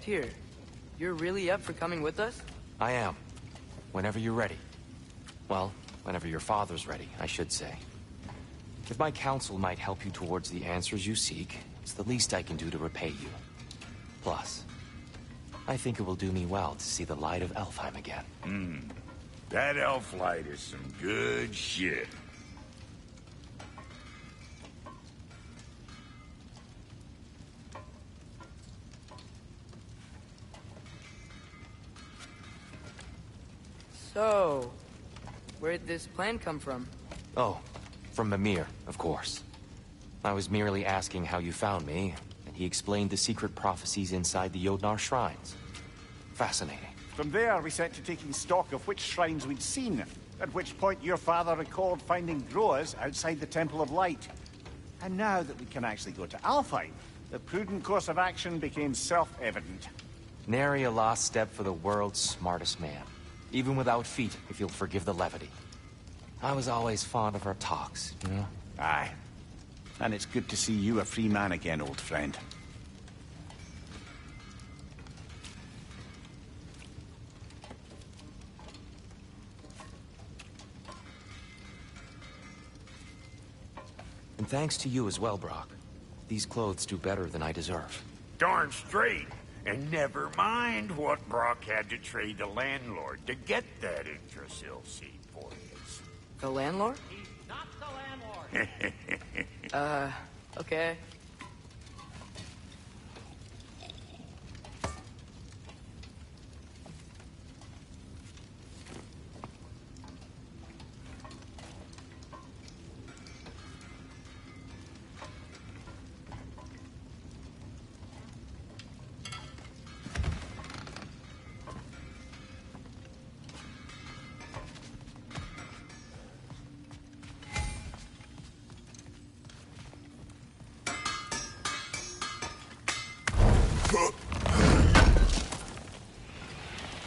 Tyr, you're really up for coming with us? I am. Whenever you're ready. Well, whenever your father's ready, I should say. If my counsel might help you towards the answers you seek, it's the least I can do to repay you. Plus, I think it will do me well to see the light of Elfheim again. That elf light is some good shit. So, where'd this plan come from? Oh, from Mimir, of course. I was merely asking how you found me, and he explained the secret prophecies inside the Jotnar shrines. Fascinating. From there, we set to taking stock of which shrines we'd seen, at which point your father recalled finding growers outside the Temple of Light. And now that we can actually go to Alfheim, the prudent course of action became self-evident. Nary a lost step for the world's smartest man. Even without feet, if you'll forgive the levity. I was always fond of our talks, you know? Aye. And it's good to see you a free man again, old friend. And thanks to you as well, Brock. These clothes do better than I deserve. Darn straight. And never mind what Brock had to trade the landlord to get that Yggdrasil seed for us. The landlord? He's not the landlord. Okay.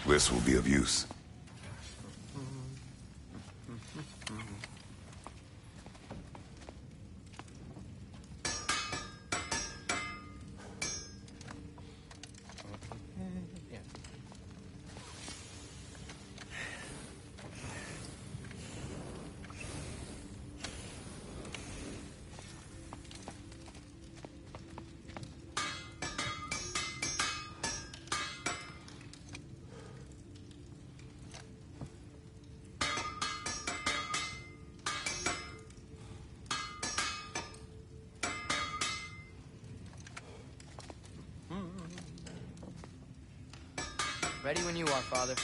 This will be of use. Ready when you are, Father.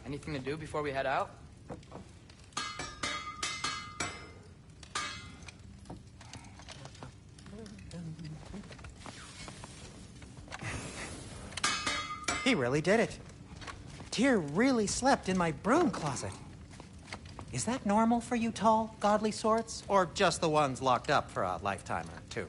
Anything to do before we head out? He really did it. Tyr really slept in my broom closet. Is that normal for you tall, godly sorts? Or just the ones locked up for a lifetime or two?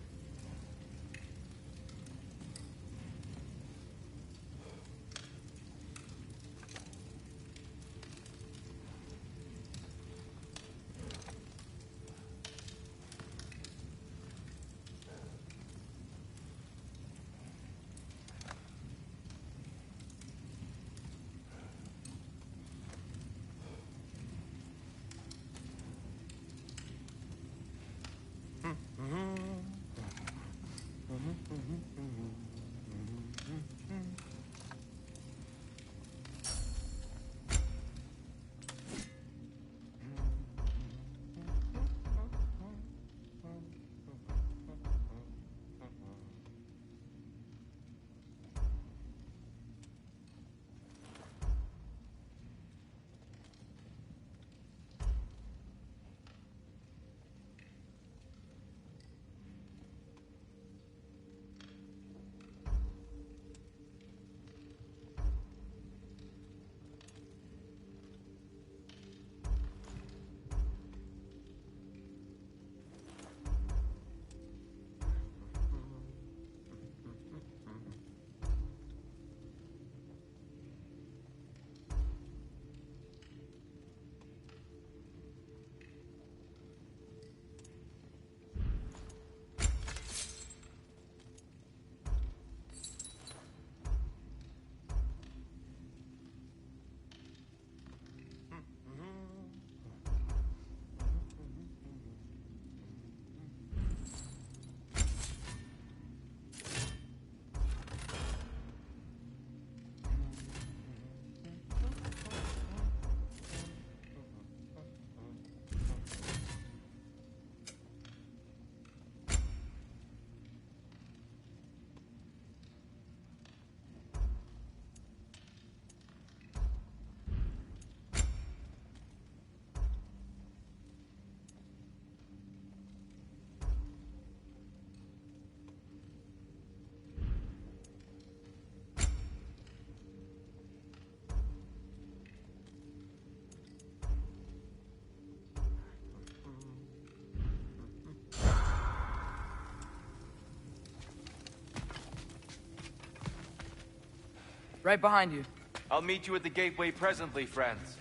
Right behind you. I'll meet you at the gateway presently, friends.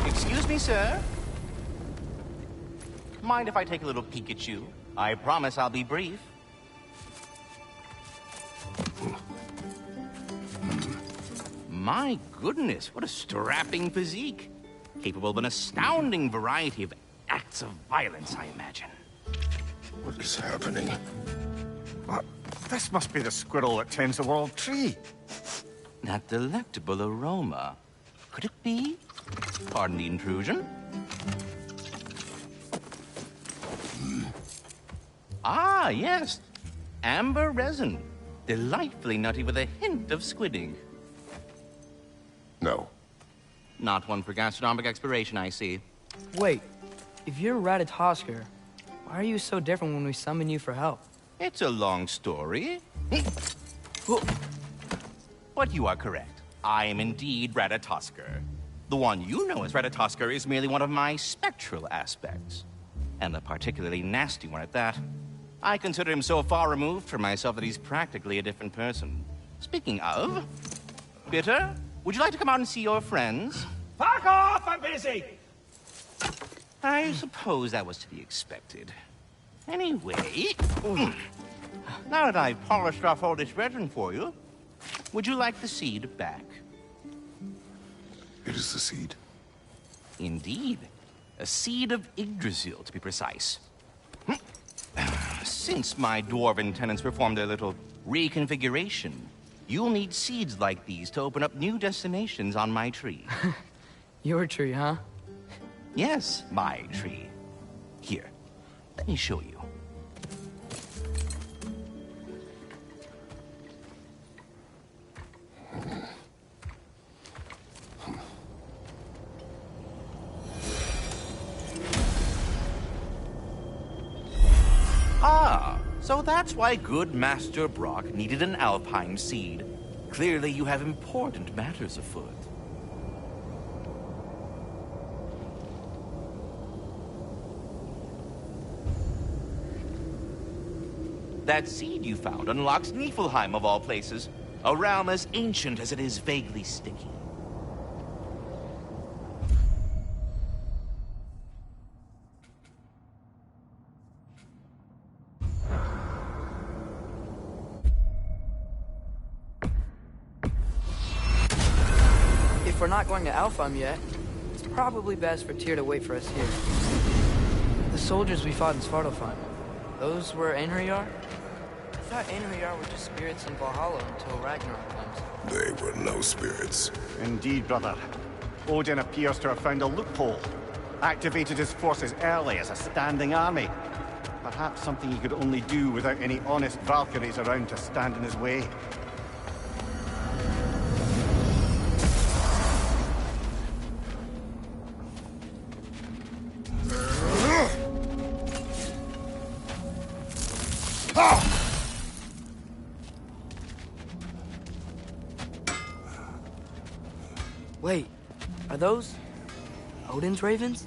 Excuse me, sir. Mind if I take a little peek at you? I promise I'll be brief. My goodness, what a strapping physique. Capable of an astounding variety of acts of violence, I imagine. What is happening? What? This must be the squirrel that tends the world tree. That delectable aroma. Could it be? Pardon the intrusion. Ah, yes. Amber resin. Delightfully nutty with a hint of squidding. No. Not one for gastronomic exploration, I see. Wait, if you're Ratatosker, why are you so different when we summon you for help? It's a long story. But you are correct. I am indeed Ratatosker. The one you know as Ratatosker is merely one of my spectral aspects. And a particularly nasty one at that. I consider him so far removed from myself that he's practically a different person. Speaking of... Bitter, would you like to come out and see your friends? Fuck off! I'm busy! I suppose that was to be expected. Anyway... Now that I've polished off all this resin for you, would you like the seed back? It is the seed. Indeed. A seed of Yggdrasil, to be precise. Since my dwarven tenants performed their little reconfiguration, you'll need seeds like these to open up new destinations on my tree. Your tree, huh? Yes, my tree. Here, let me show you. Ah, so that's why good Master Brock needed an Alpine seed. Clearly you have important matters afoot. That seed you found unlocks Niflheim of all places, a realm as ancient as it is vaguely sticky. If we're not going to Alfheim yet, it's probably best for Tyr to wait for us here. The soldiers we fought in Svartalfheim, those were Einherjar? I thought Einherjar were just spirits in Valhalla until Ragnarok comes. They were no spirits. Indeed, brother. Odin appears to have found a loophole. Activated his forces early as a standing army. Perhaps something he could only do without any honest Valkyries around to stand in his way. Wait, are those Odin's ravens?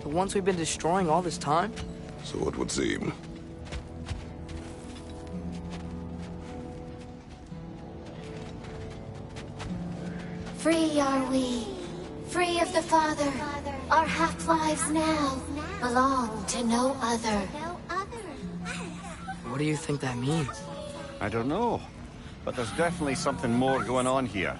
The ones we've been destroying all this time? So it would seem. Free are we, free of the Father. Our half-lives now belong to no other. What do you think that means? I don't know, but there's definitely something more going on here.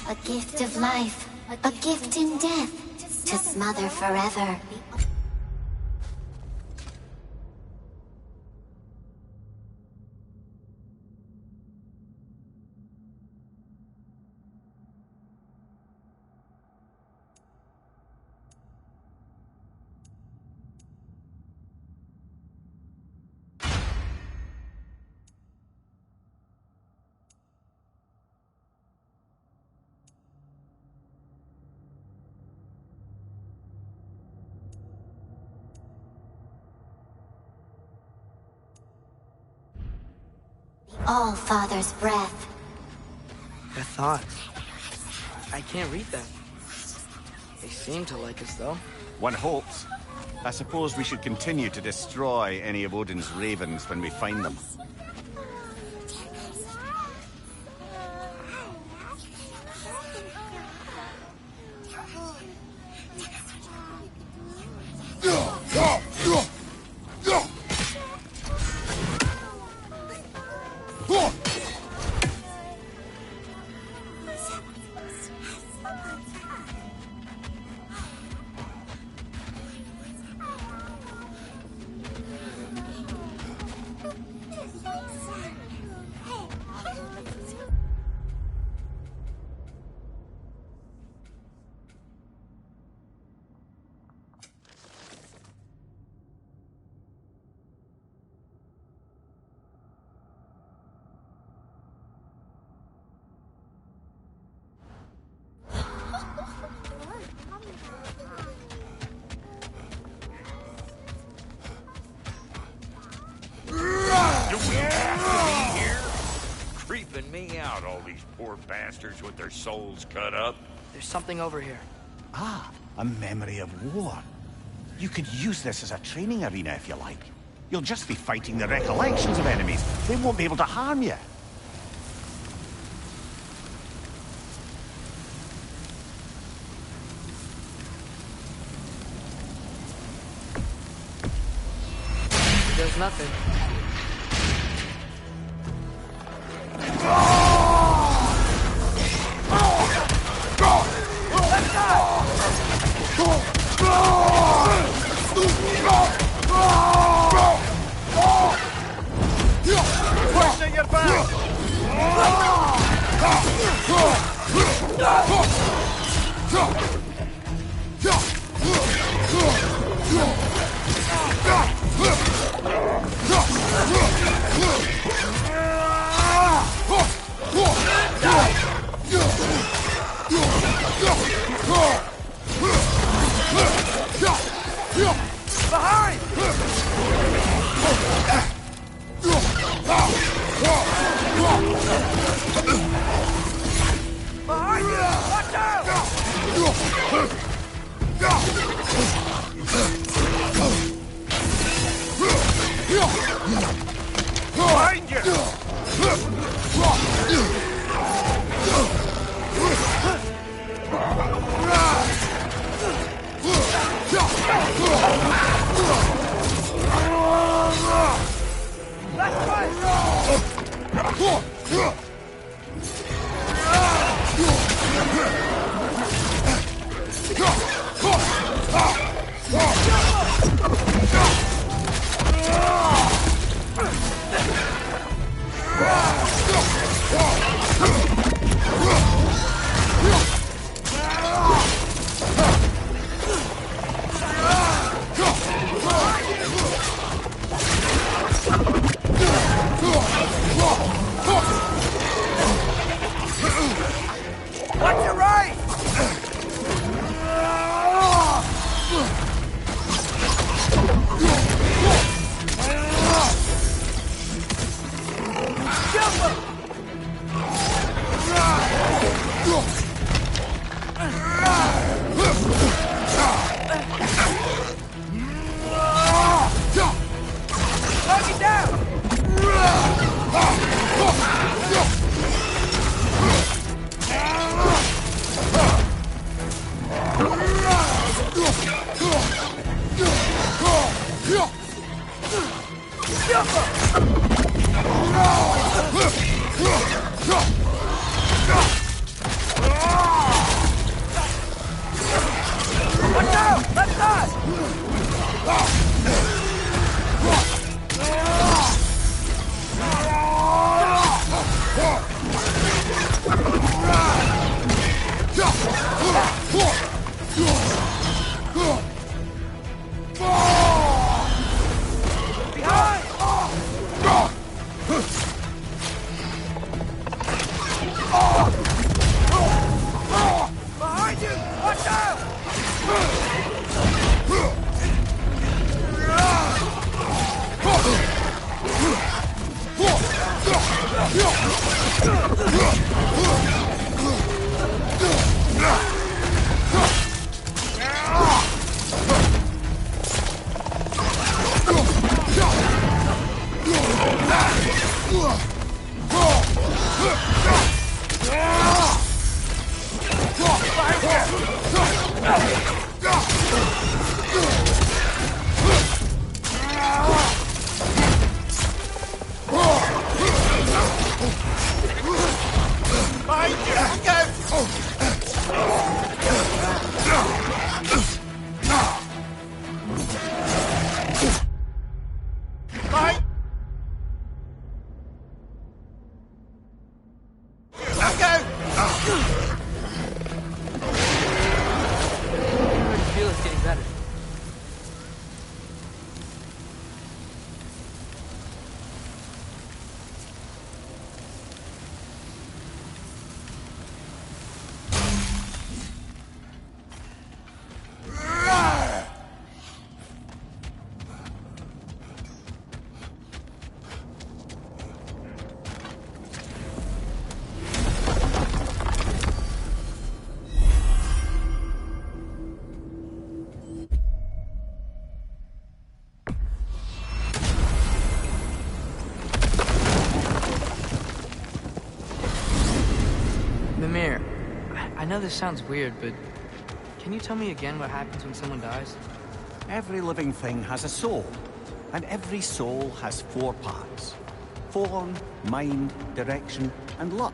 A gift of life, a gift in death, to smother forever. All Father's breath. A thought. I can't read that. They seem to like us, though. One hopes. I suppose we should continue to destroy any of Odin's ravens when we find them. Creeping me out, all these poor bastards with their souls cut up. There's something over here. Ah, a memory of war. You could use this as a training arena if you like. You'll just be fighting the recollections of enemies. They won't be able to harm you. There's nothing. Pushing your back! Behind! Behind you! Watch out! Behind you! Let's fight! Watch your right! Knock it down! Watch out! Left side! Behind you! Watch out! know this sounds weird, but can you tell me again what happens when someone dies? Every living thing has a soul, and every soul has 4 parts. Form, mind, direction, and luck.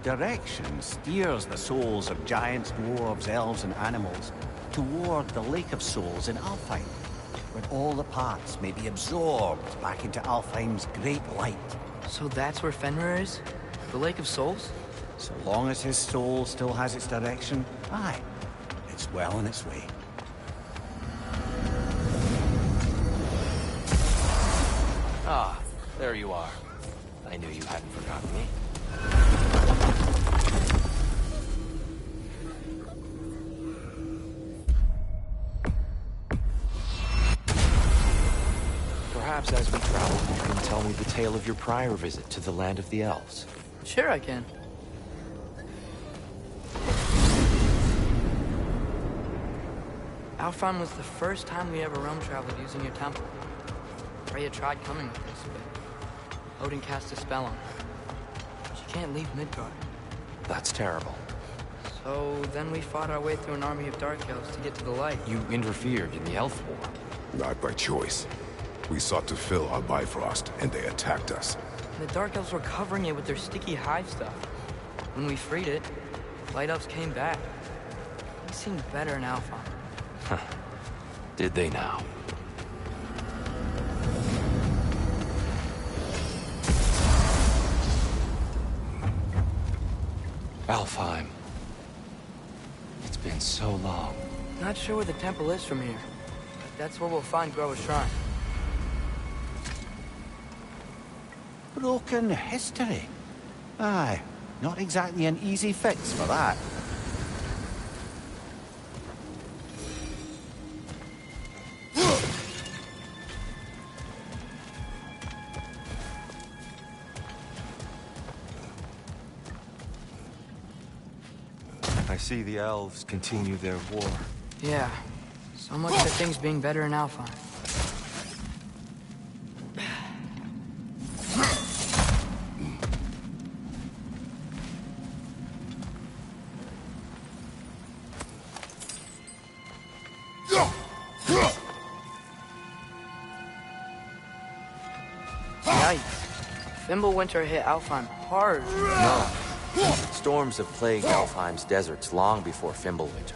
Direction steers the souls of giants, dwarves, elves, and animals toward the Lake of Souls in Alfheim, where all the parts may be absorbed back into Alfheim's great light. So that's where Fenrir is? The Lake of Souls? So long as his soul still has its direction, aye, it's well on its way. Ah, there you are. I knew you hadn't forgotten me. Perhaps as we travel, you can tell me the tale of your prior visit to the land of the elves. Sure I can. Alfheim was the first time we ever realm traveled using your temple. Freya tried coming with us, but Odin cast a spell on her. She can't leave Midgard. That's terrible. So then we fought our way through an army of dark elves to get to the light. You interfered in the Elf War. Not by choice. We sought to fill our Bifrost, and they attacked us. And the dark elves were covering it with their sticky hive stuff. When we freed it, light elves came back. They seemed better in Alfheim. Huh. Did they now? Alfheim. It's been so long. Not sure where the temple is from here, but that's where we'll find Groa's shrine. Broken history. Aye, not exactly an easy fix for that. I see the elves continue their war. Yeah, so much for things being better in Alfheim. Yikes. Fimbulwinter hit Alfheim hard. No. Storms have plagued Alfheim's deserts long before Fimbulwinter.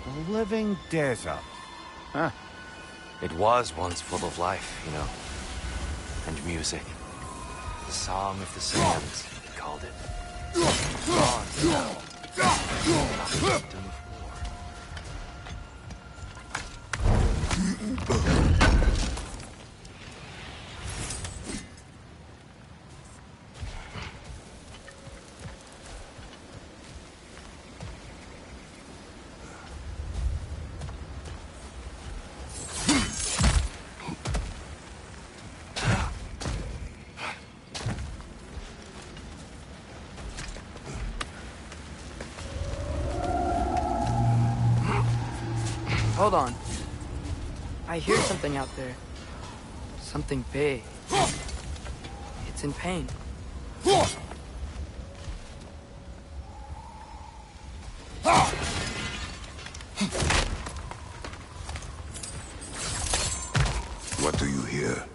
A living desert. Huh. It was once full of life, you know, and music. The Song of the Sands, they called it. Gone now. Not the victim of Hold on. I hear something out there. Something big. It's in pain. What do you hear?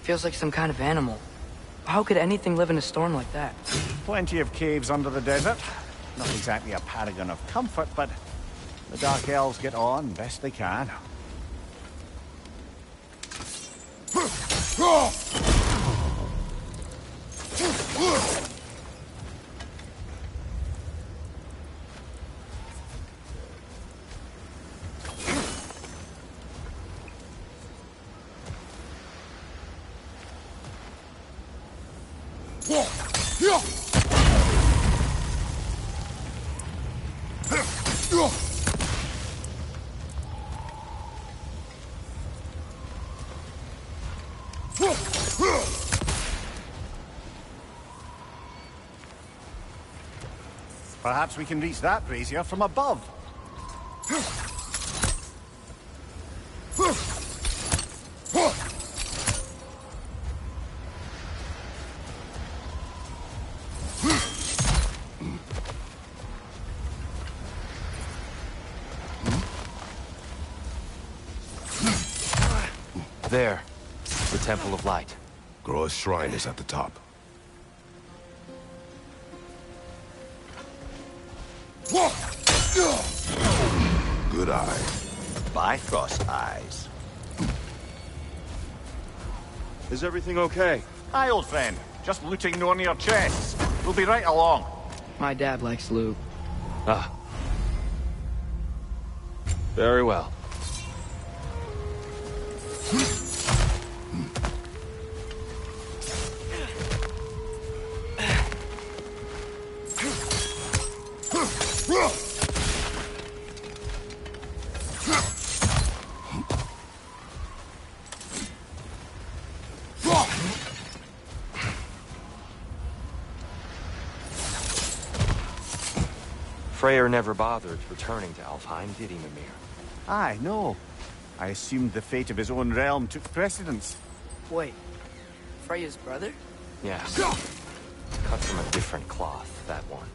Feels like some kind of animal. How could anything live in a storm like that? Plenty of caves under the desert. Not exactly a paragon of comfort, but the Dark Elves get on best they can. Perhaps we can reach that brazier from above. There. The Temple of Light. Groa's shrine is at the top. Good eye. Bifrost eyes. Is everything okay? Aye, old friend. Just looting no near chests. We'll be right along. My dad likes loot. Ah. Very well. Freyr never bothered returning to Alfheim, did he, Mimir? Aye, no. I assumed the fate of his own realm took precedence. Wait, Freya's brother? Yes. Cut from a different cloth, that one.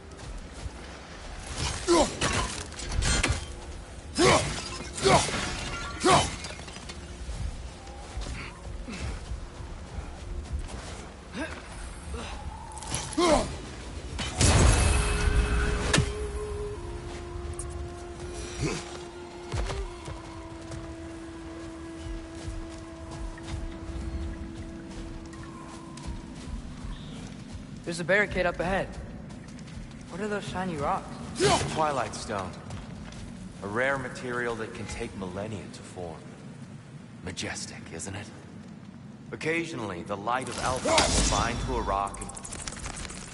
There's a barricade up ahead. What are those shiny rocks? Twilight Stone. A rare material that can take millennia to form. Majestic, isn't it? Occasionally, the light of Alfheim will bind to a rock and...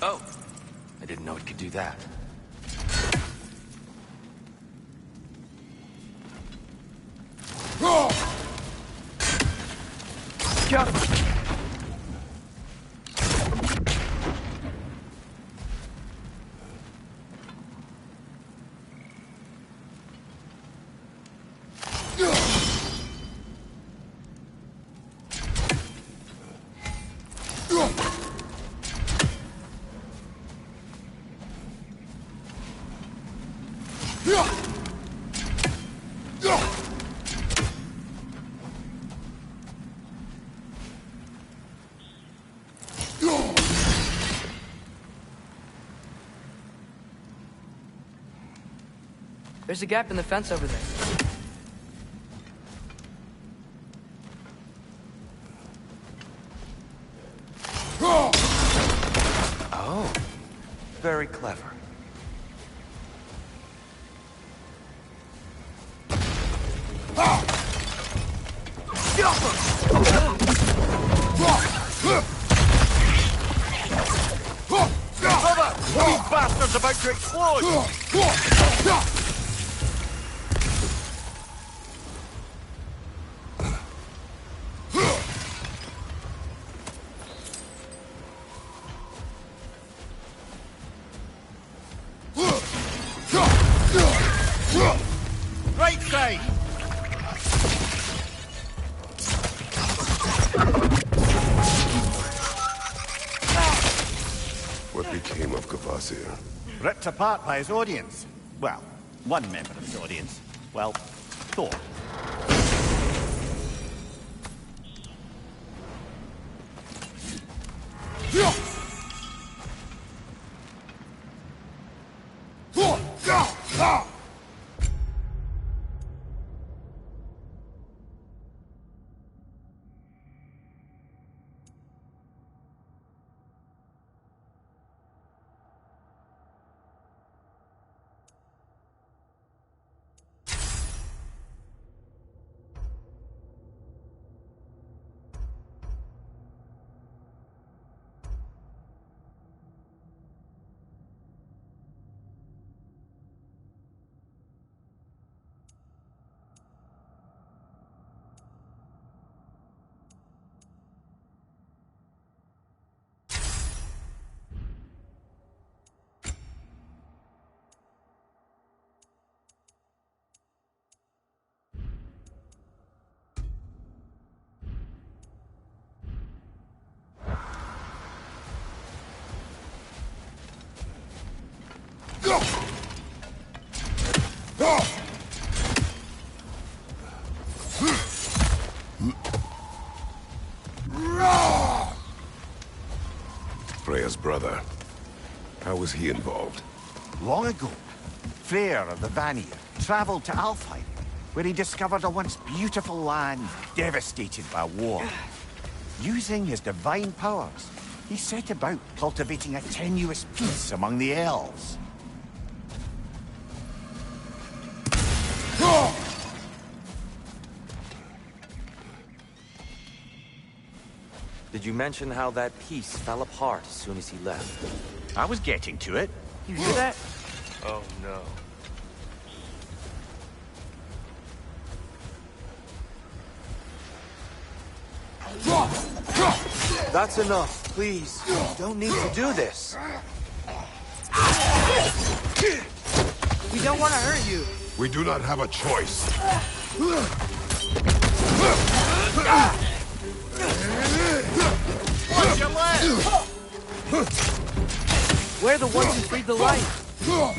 Oh! I didn't know it could do that. Got him! There's a gap in the fence over there. Oh, very clever. You bastards about to explode! Right side! What became of Kvasir? Ripped apart by his audience. Well, one member of his audience. Well, Thor. Freya's brother. How was he involved? Long ago, Freyr of the Vanir traveled to Alfheim, where he discovered a once beautiful land devastated by war. Using his divine powers, he set about cultivating a tenuous peace among the elves. Did you mention how that piece fell apart as soon as he left? I was getting to it. You hear that? Oh no. That's enough, please. You don't need to do this. We don't want to hurt you. We do not have a choice. Watch your leg! We're the ones who freed the light. Whoa!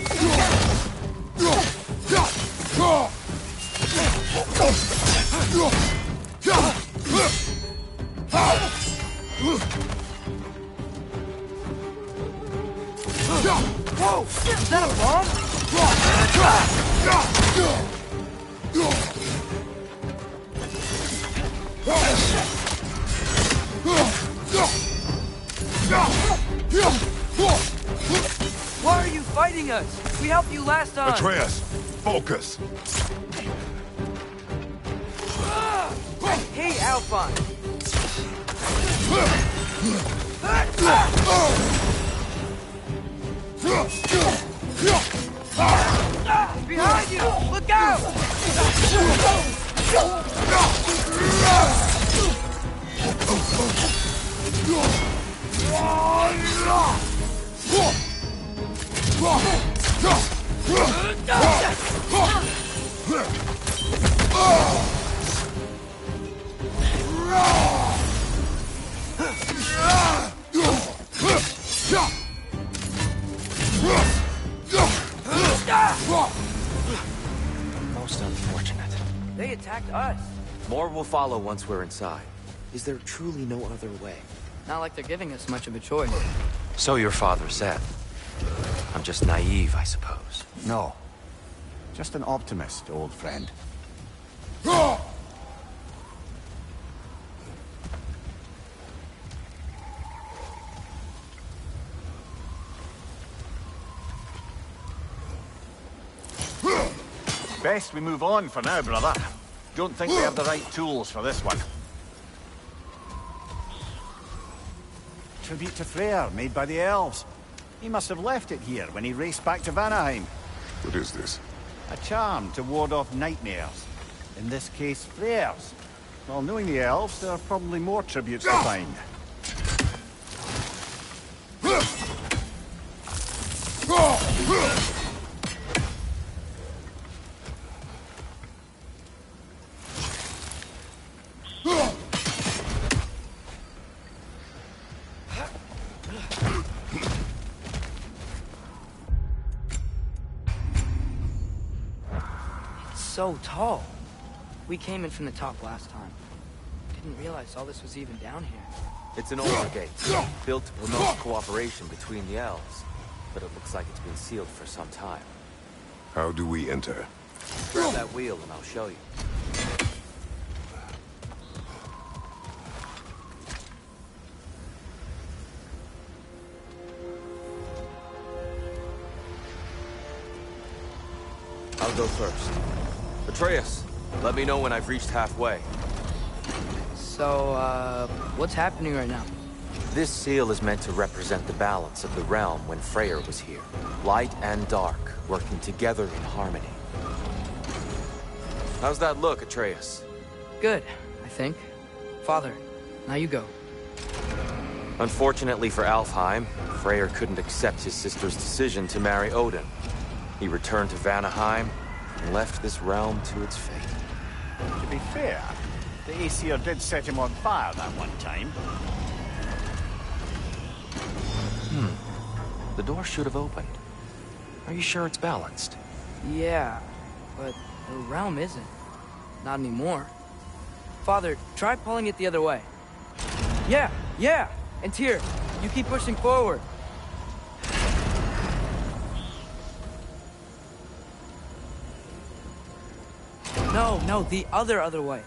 Is that a bomb? Why are you fighting us? We helped you last time. Atreus, focus. I hate Alphon. Behind you! Look out! Most unfortunate. They attacked us. More will follow once we're inside. Is there truly no other way? Not like they're giving us much of a choice. So your father said. I'm just naive, I suppose. No. Just an optimist, old friend. Best we move on for now, brother. Don't think we have the right tools for this one. Tribute to Freyr, made by the elves. He must have left it here when he raced back to Vanaheim. What is this? A charm to ward off nightmares. In this case, Freyr's. Well, knowing the elves, there are probably more tributes to find. So tall. We came in from the top last time. Didn't realize all this was even down here. It's an older gate, built to promote cooperation between the elves. But it looks like it's been sealed for some time. How do we enter? Grab that wheel and I'll show you. I'll go first. Atreus, let me know when I've reached halfway. So, what's happening right now? This seal is meant to represent the balance of the realm when Freyr was here. Light and dark, working together in harmony. How's that look, Atreus? Good, I think. Father, now you go. Unfortunately for Alfheim, Freyr couldn't accept his sister's decision to marry Odin. He returned to Vanaheim and left this realm to its fate. To be fair, the Aesir did set him on fire that one time. The door should have opened. Are you sure it's balanced? Yeah. but the realm isn't. Not anymore. Father, try pulling it the other way. Yeah! And Tyr, you keep pushing forward. No, the other way.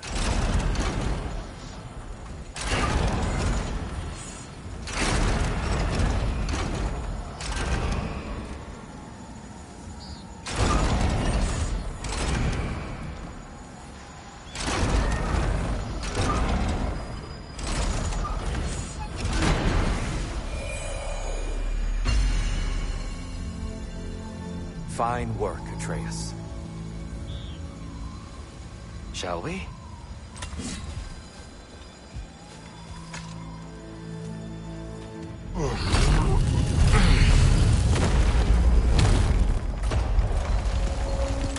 Fine work, Atreus. Shall we?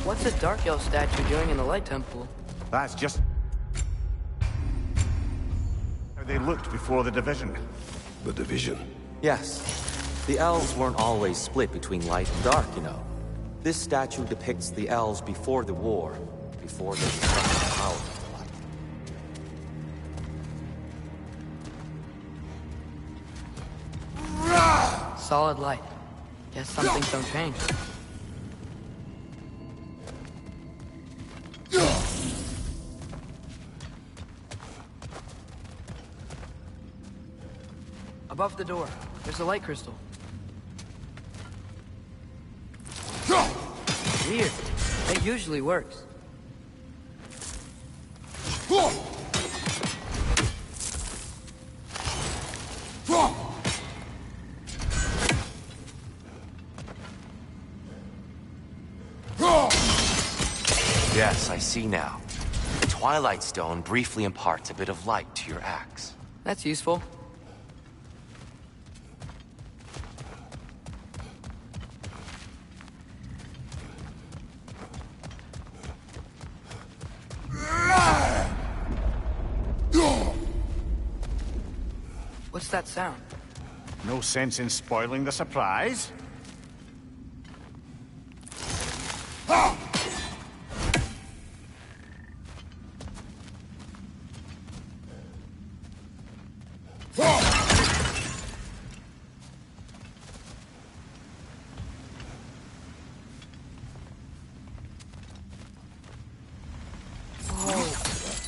What's a Dark Elf statue doing in the Light Temple? That's just how they looked before the division. The division. Yes. The elves weren't always split between light and dark, you know. This statue depicts the elves before the war, before they discovered the power of the light. Solid light. Guess some things don't change. Above the door, there's a light crystal. Weird. It usually works. Yes, I see now. The Twilight Stone briefly imparts a bit of light to your axe. That's useful. What's that sound? No sense in spoiling the surprise.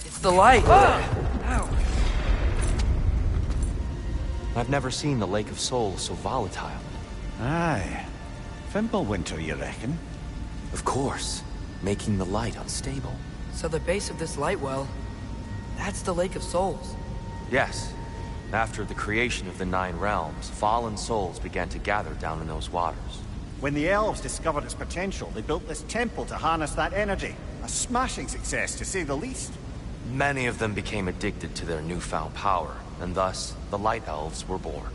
It's the light! Ow! I've never seen the Lake of Souls so volatile. Aye. Fimbulwinter, you reckon? Of course, making the light unstable. So the base of this light well, that's the Lake of Souls. Yes. After the creation of the Nine Realms, fallen souls began to gather down in those waters. When the elves discovered its potential, they built this temple to harness that energy. A smashing success, to say the least. Many of them became addicted to their newfound power, and thus, the Light Elves were born.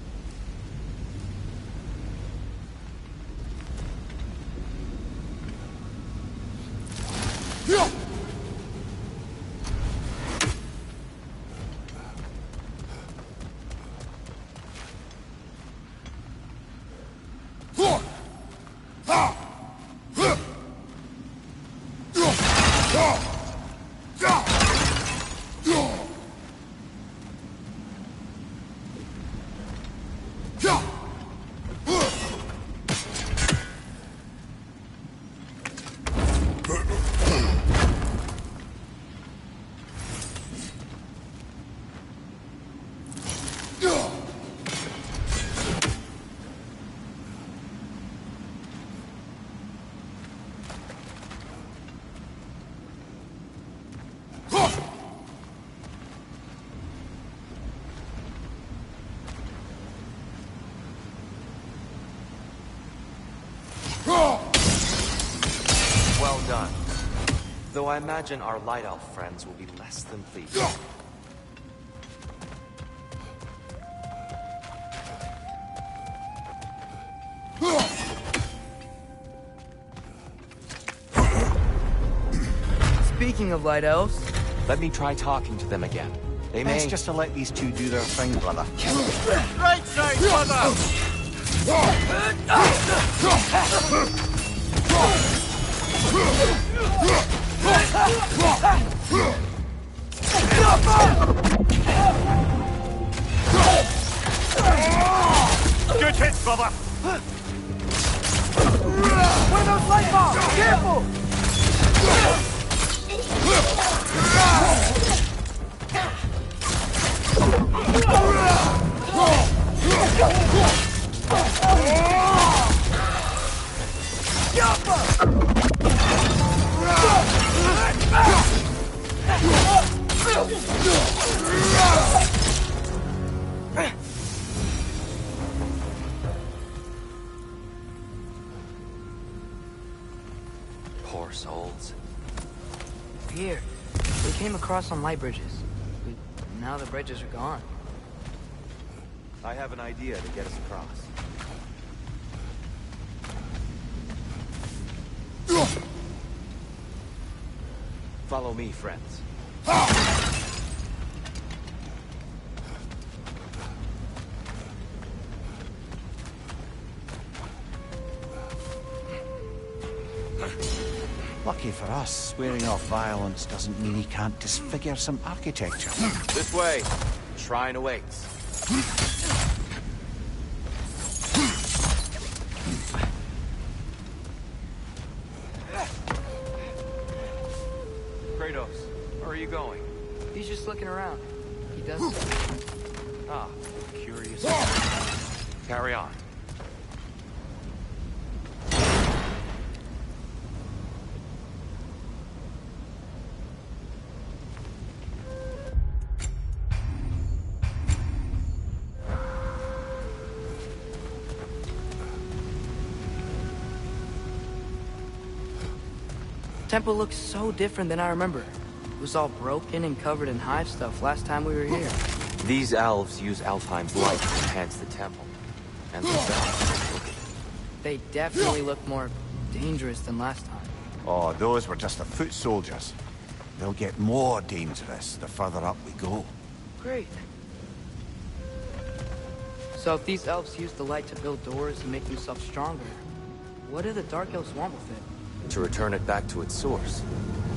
Well done. Though I imagine our Light Elf friends will be less than pleased. Speaking of Light Elves... Let me try talking to them again. They may... Best just to let these two do their thing, brother. Right side, brother! brother! One of those light bombs! Careful! Poor souls. Here, we came across some light bridges. Now the bridges are gone. I have an idea to get us across. Follow me, friends. Lucky for us, swearing off violence doesn't mean he can't disfigure some architecture. This way. Shrine awaits. Kratos, where are you going? He's just looking around. He does. Ah, curious. Carry on. Temple looks so different than I remember. It was all broken and covered in hive stuff last time we were here. These elves use Alfheim's light to enhance the temple. And themselves. They definitely look more dangerous than last time. Oh, those were just the foot soldiers. They'll get more dangerous the further up we go. Great. So if these elves use the light to build doors and make themselves stronger, what do the Dark Elves want with it? To return it back to its source.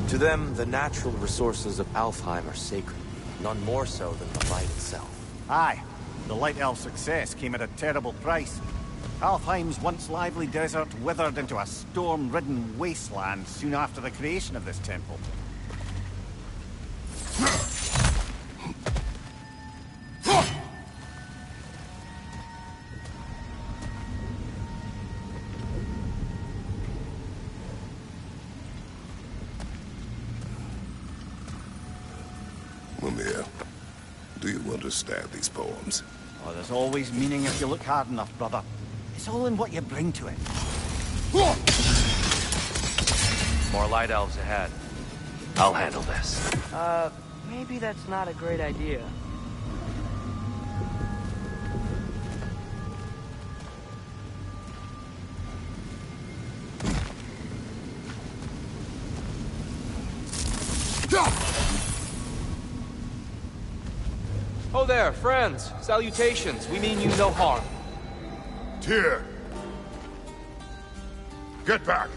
To them, the natural resources of Alfheim are sacred, none more so than the light itself. Aye, the Light Elf success came at a terrible price. Alfheim's once lively desert withered into a storm-ridden wasteland soon after the creation of this temple. Mimir, do you understand these poems? Oh, there's always meaning if you look hard enough, brother. It's all in what you bring to it. More light elves ahead. I'll handle this. Maybe that's not a great idea. Oh there, friends. Salutations. We mean you no harm. Tyr! Get back!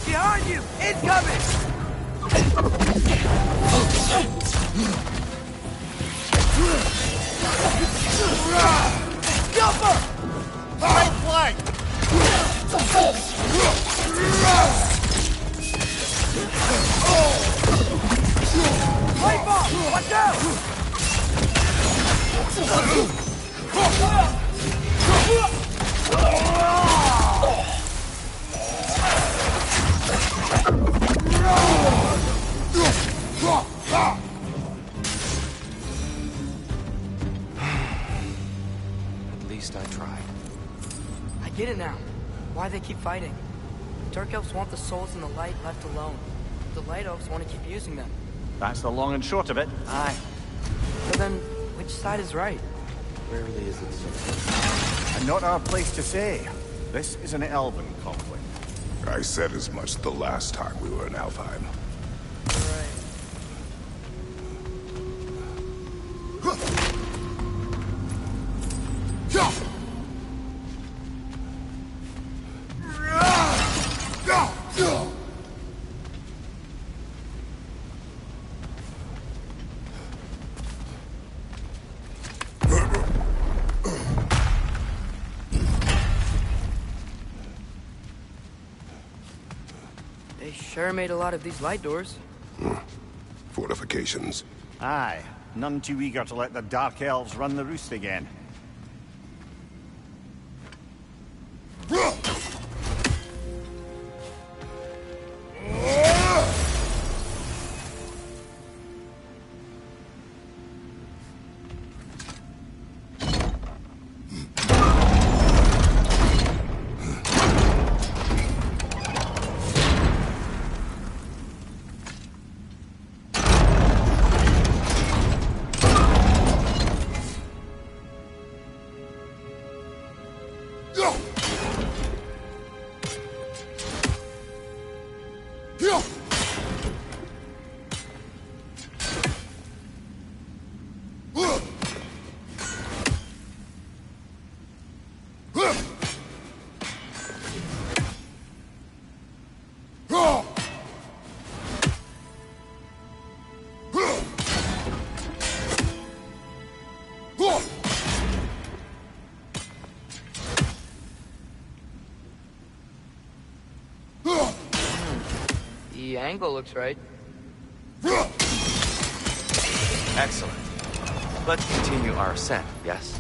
Behind you! Incoming! Jumper! Right flank! Light bomb! Watch out! At least I tried. I get it now. Why they keep fighting. Dark elves want the souls in the light left alone. The light elves want to keep using them. That's the long and short of it. Aye. So then, which side is right? Rarely is it so. And not our place to say. This is an elven conflict. I said as much the last time we were in Alfheim. Right. They sure made a lot of these light doors. Fortifications. Aye. None too eager to let the Dark Elves run the roost again. The angle looks right. Excellent. Let's continue our ascent, yes?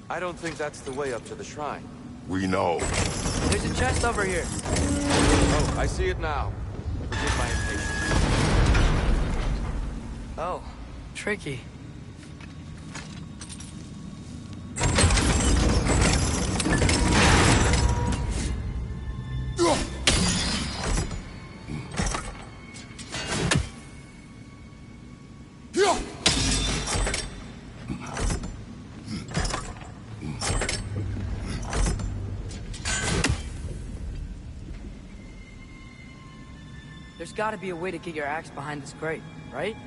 I don't think that's the way up to the shrine. We know. There's a chest over here. Oh, I see it now. Forgive my impatience. Oh, tricky. There's gotta be a way to get your axe behind this grate, right?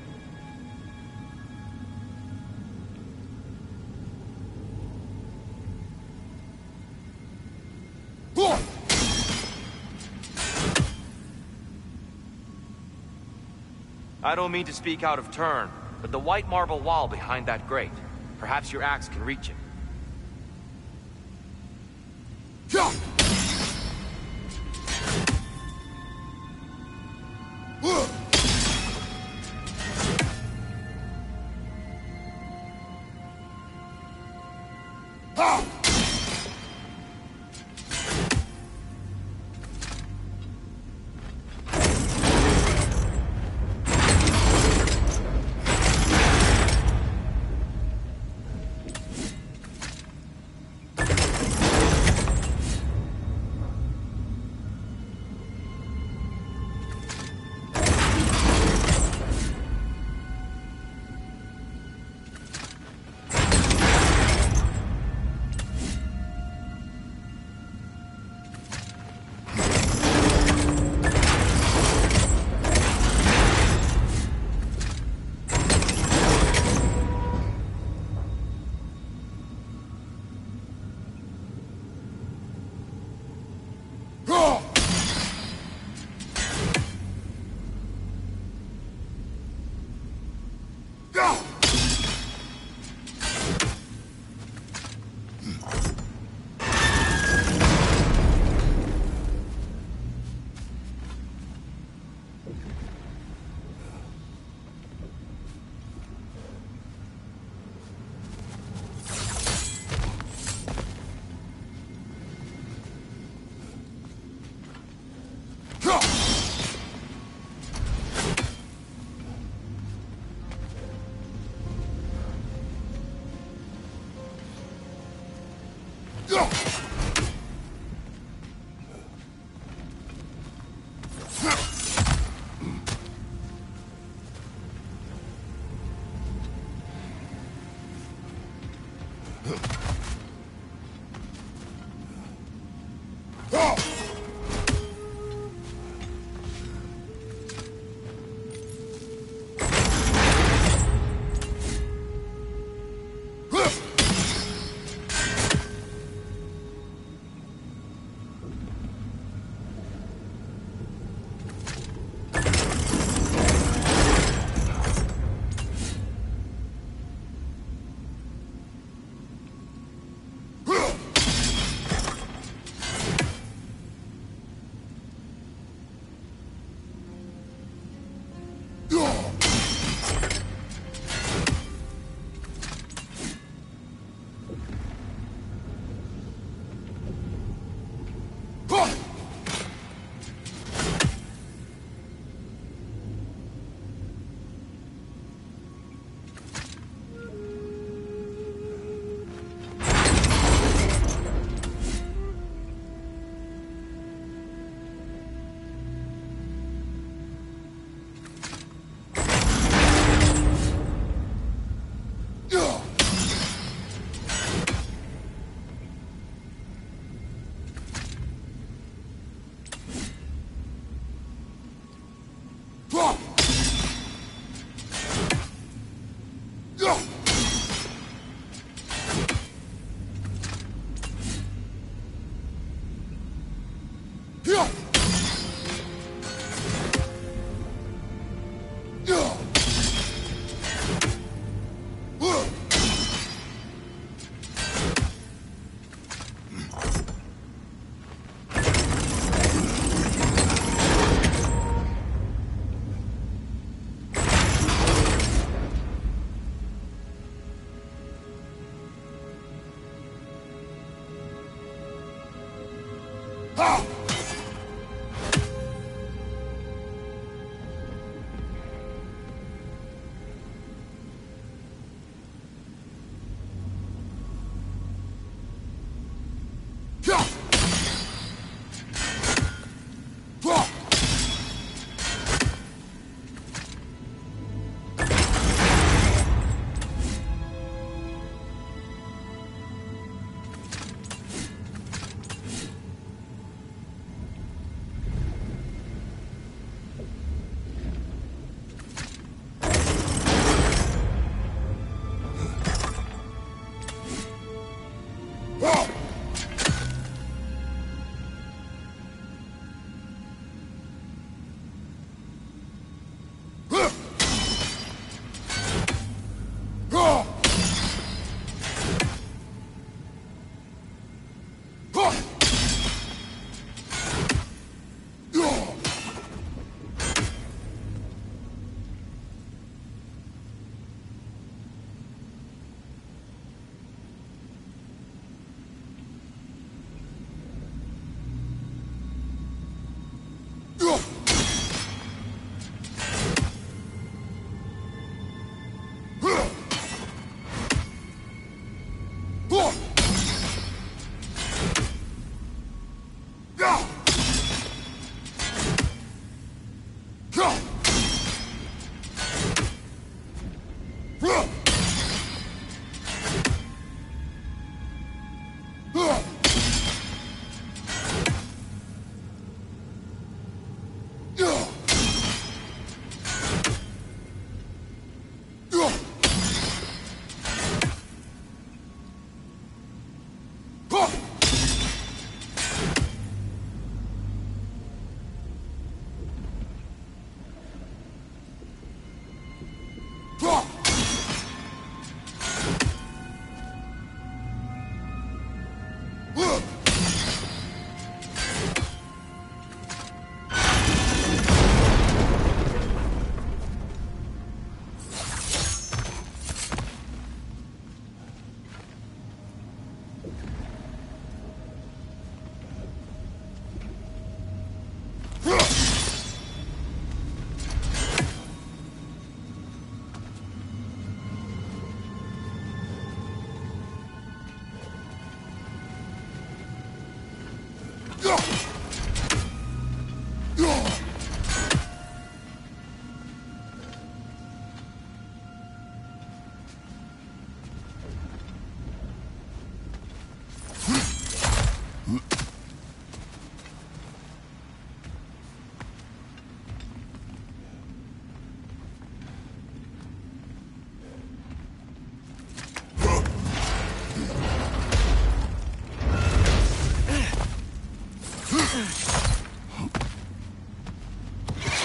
I don't mean to speak out of turn, but the white marble wall behind that grate. Perhaps your axe can reach it.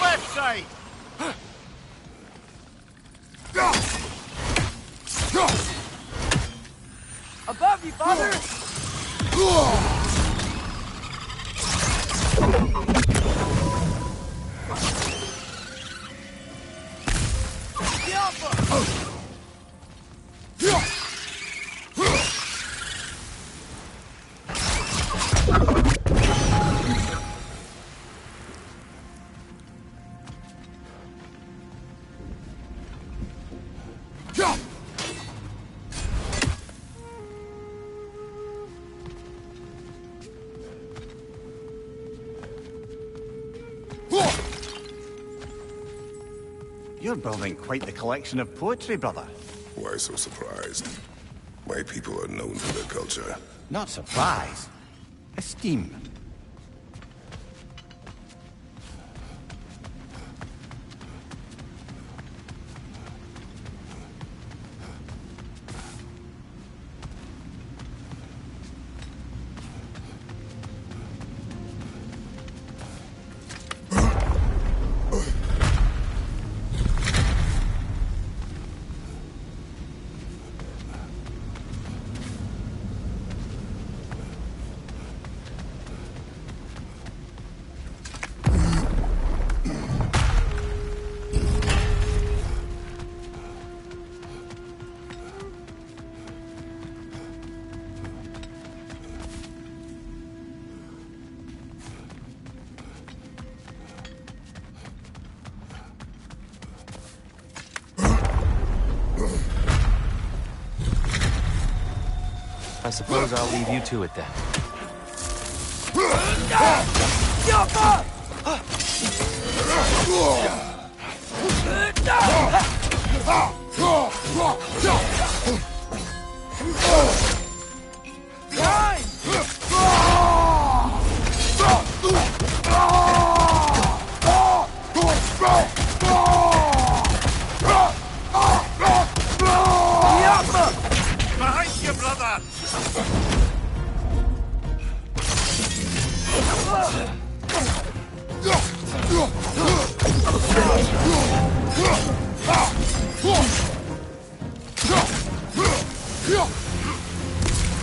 Left side! Above you, father! The Alpha! You're building quite the collection of poetry, brother. Why so surprised? My people are known for their culture. Not surprise. Esteem. I suppose I'll leave you to it then. Behind you, brother!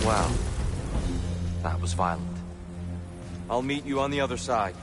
Wow. That was violent. I'll meet you on the other side.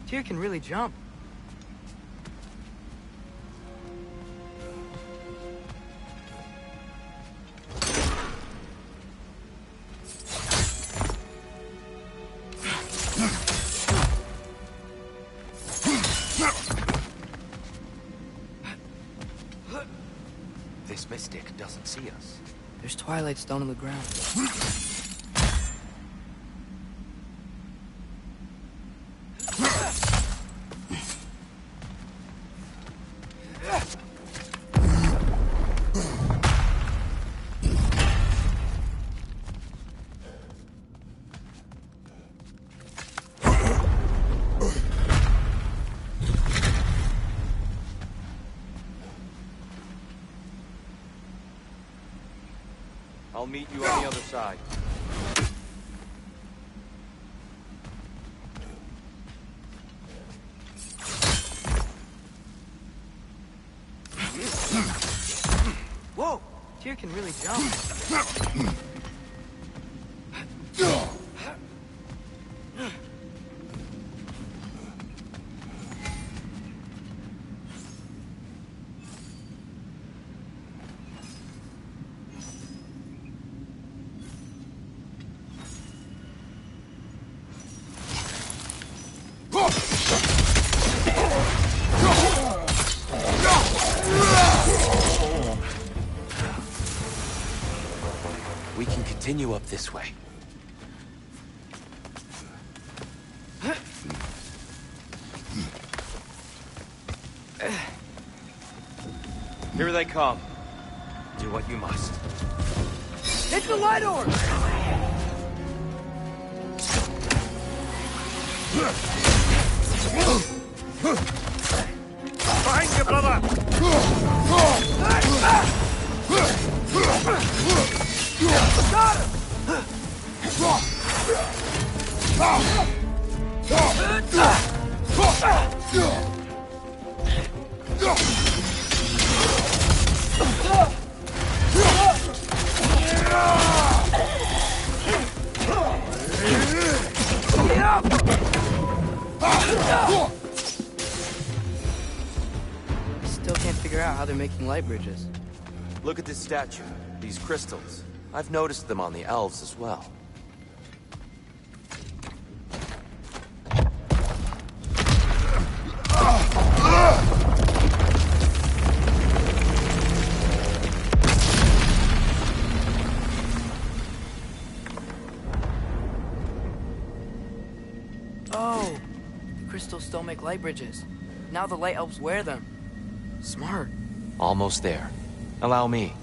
Tyr can really jump. This mystic doesn't see us. There's twilight stone on the ground. I'll meet you on the other side. Whoa! Tyr can really jump. We can continue up this way. Here they come. Do what you must. Hit the light orb! Behind you, brother! Got him! Still can't figure out how they're making light bridges. Look at this statue. These crystals. I've noticed them on the elves as well. Oh! The crystals still make light bridges. Now the light elves wear them. Smart. Almost there. Allow me.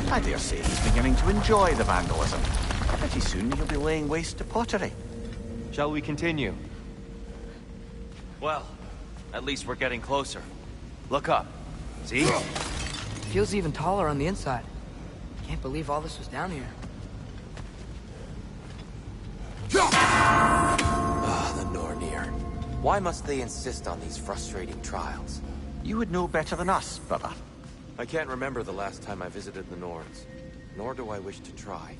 I dare say he's beginning to enjoy the vandalism. Pretty soon he'll be laying waste to pottery. Shall we continue? Well, at least we're getting closer. Look up. See? Feels even taller on the inside. Can't believe all this was down here. Ah, the Nornir. Why must they insist on these frustrating trials? You would know better than us, brother. I can't remember the last time I visited the Norns, nor do I wish to try.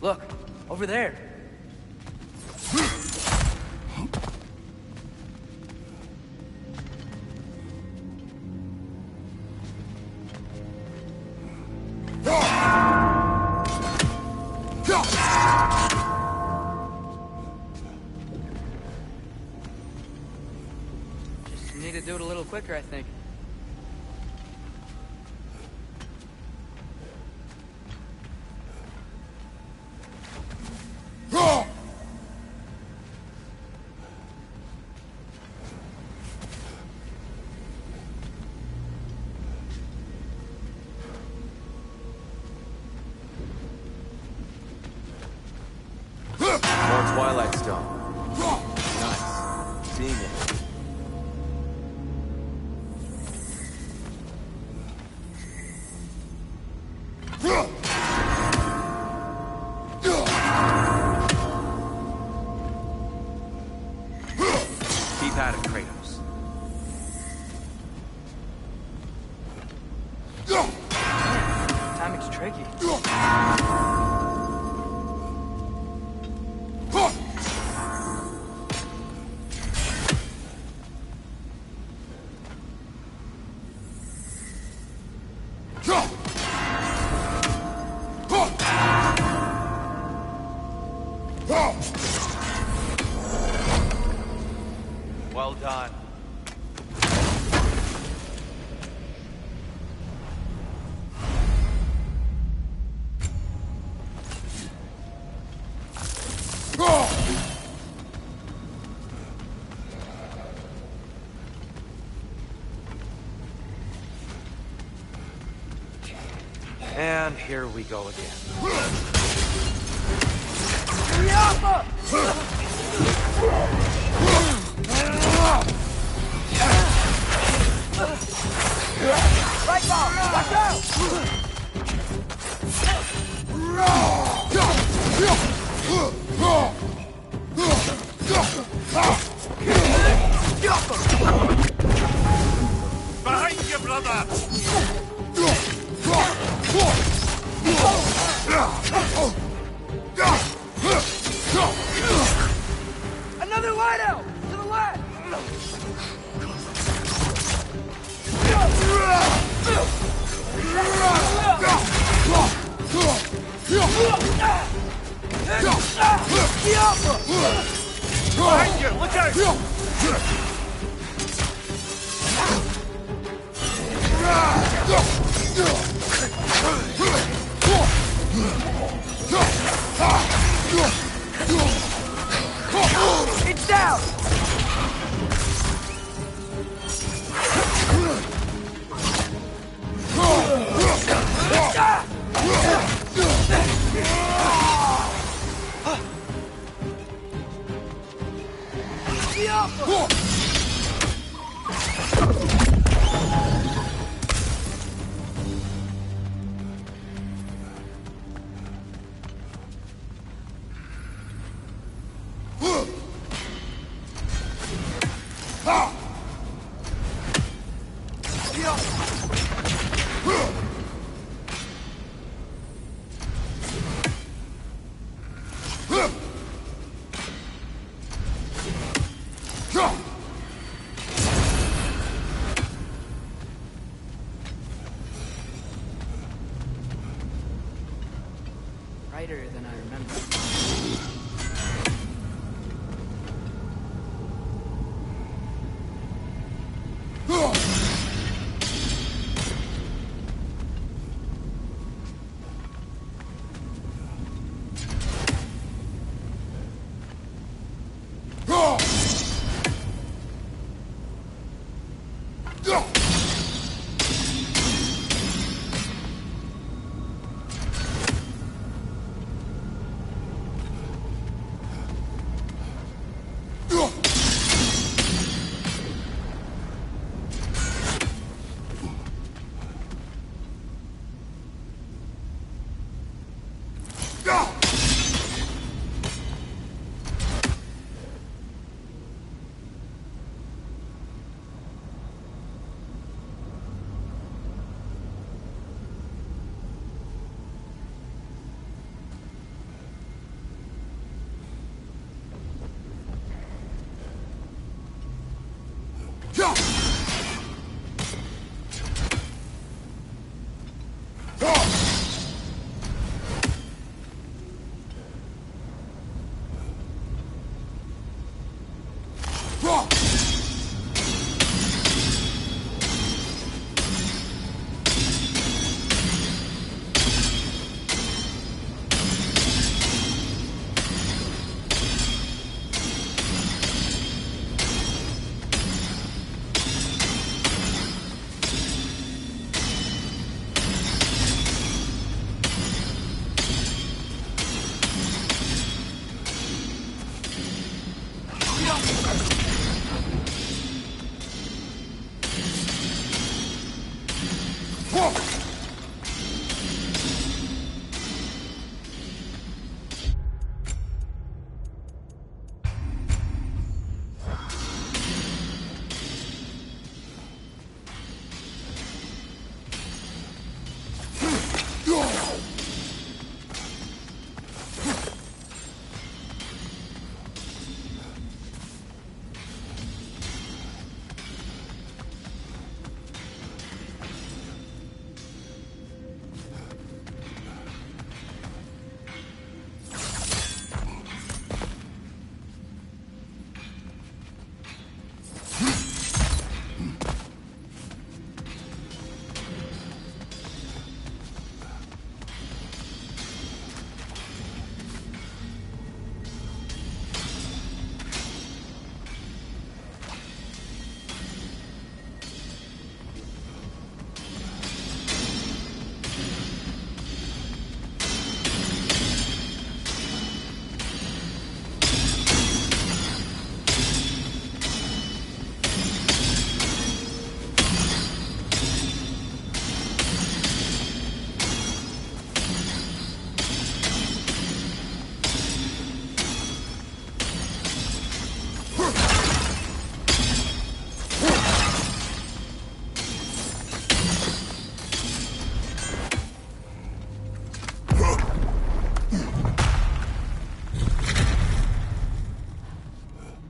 Look, over there. Just need to do it a little quicker, I think. Dawn. Nice. Seeing it. Keep at it, Kratos. Timing's tricky. Well done. And here we go again. Right ball! Watch out! Behind you, brother! Another light out! To the left! Behind you! Look out! It's down! Brighter than I remember.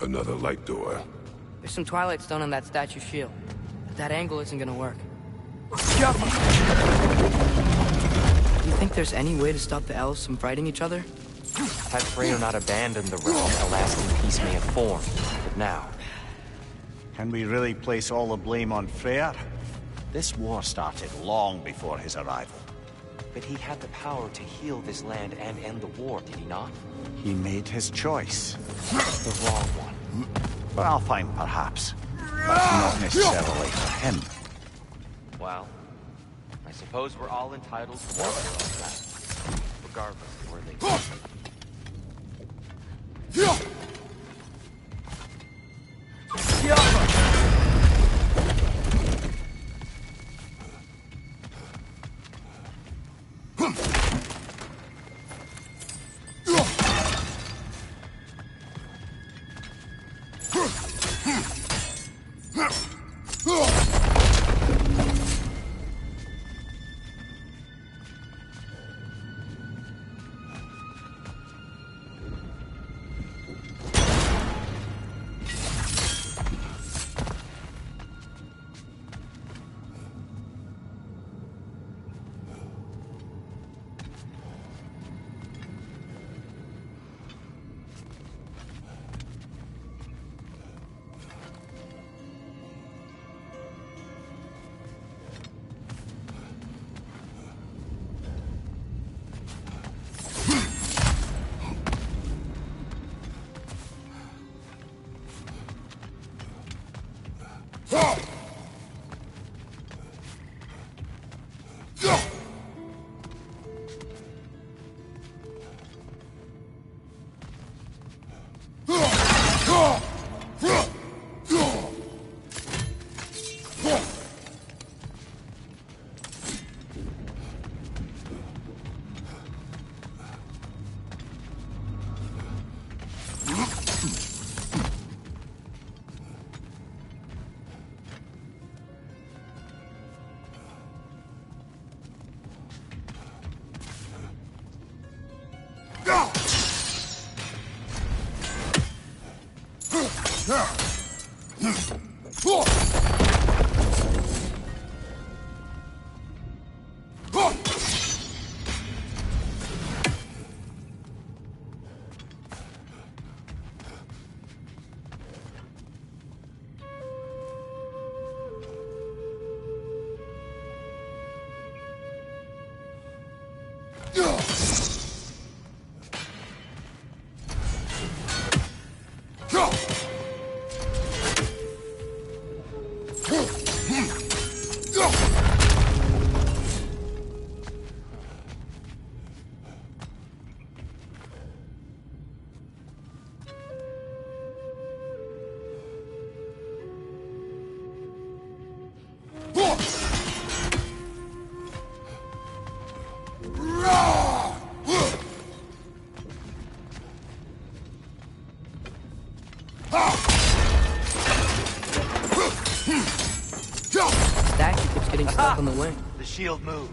Another light door. There's some Twilight Stone on that statue shield. But that angle isn't gonna work. Do you think there's any way to stop the elves from fighting each other? Had Freyr not abandoned the realm, a lasting peace may have formed. But now... Can we really place all the blame on Freyr? This war started long before his arrival. But he had the power to heal this land and end the war, did he not? He made his choice. The wrong one. For Alfheim, perhaps. But not necessarily for him. Well, I suppose we're all entitled to walk their own path, regardless of where they go. Statue keeps getting stuck on the wing. The shield moved.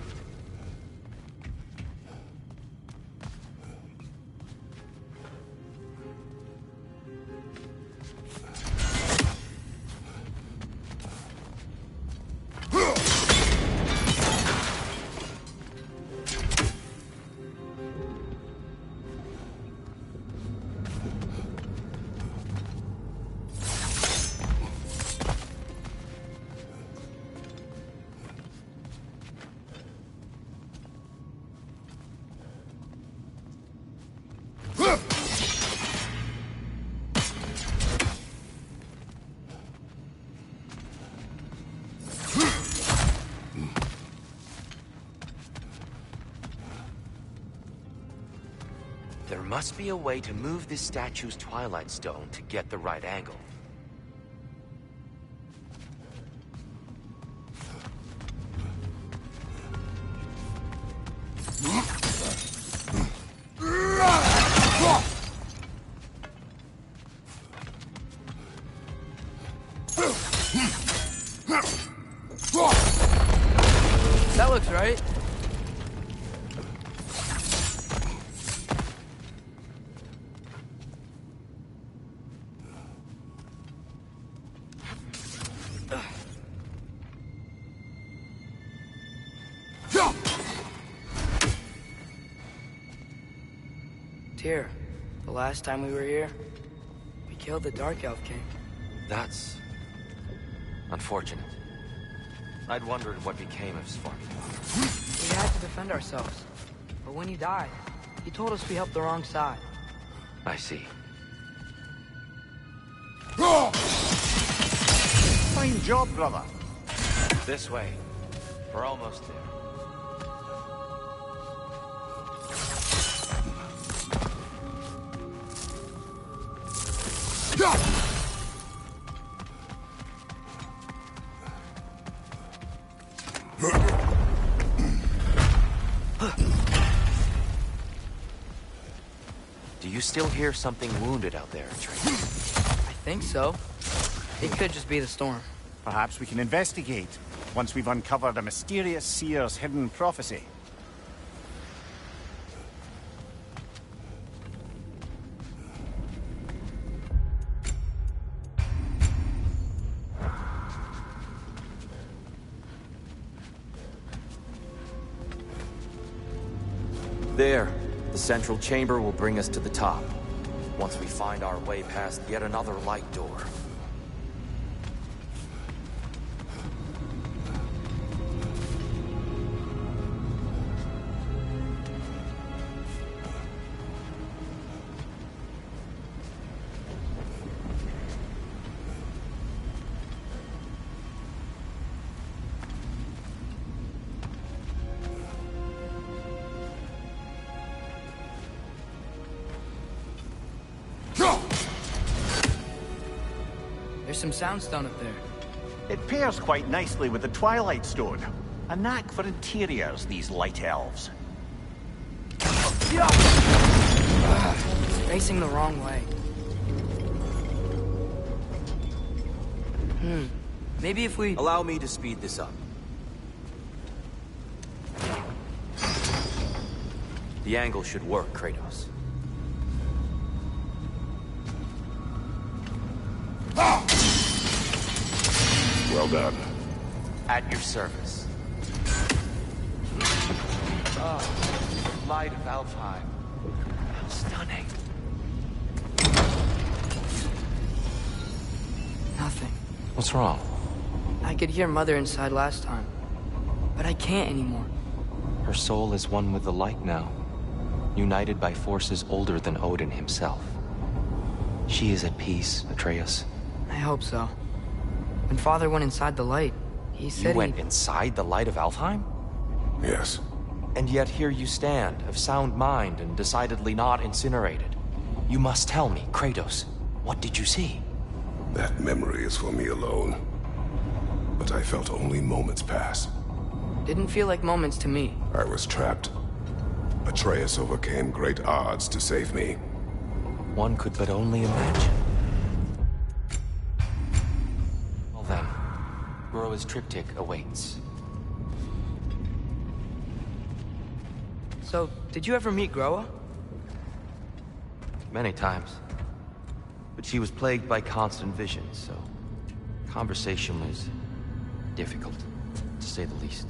There must be a way to move this statue's Twilight Stone to get the right angle. That looks right. Tyr, the last time we were here, we killed the Dark Elf King. That's unfortunate. I'd wondered what became of Svartalfheim. We had to defend ourselves. But when he died, he told us we helped the wrong side. I see. Fine job, brother. This way. We're almost there. Do you still hear something wounded out there, Atreus? I think so. It could just be the storm. Perhaps we can investigate, once we've uncovered a mysterious seer's hidden prophecy. There. The central chamber will bring us to the top. Once we find our way past yet another light door. There's some soundstone up there. It pairs quite nicely with the Twilight Stone. A knack for interiors, these light elves. Facing the wrong way. Maybe if we... Allow me to speed this up. The angle should work, Kratos. Well done. At your service. Light of Alfheim. How stunning. Nothing. What's wrong? I could hear Mother inside last time. But I can't anymore. Her soul is one with the light now, united by forces older than Odin himself. She is at peace, Atreus. I hope so. When Father went inside the light, he said You went inside the light of Alfheim? Yes. And yet here you stand, of sound mind and decidedly not incinerated. You must tell me, Kratos, what did you see? That memory is for me alone. But I felt only moments pass. Didn't feel like moments to me. I was trapped. Atreus overcame great odds to save me. One could but only imagine. Groa's triptych awaits. So, did you ever meet Groa? Many times. But she was plagued by constant visions, so conversation was difficult, to say the least.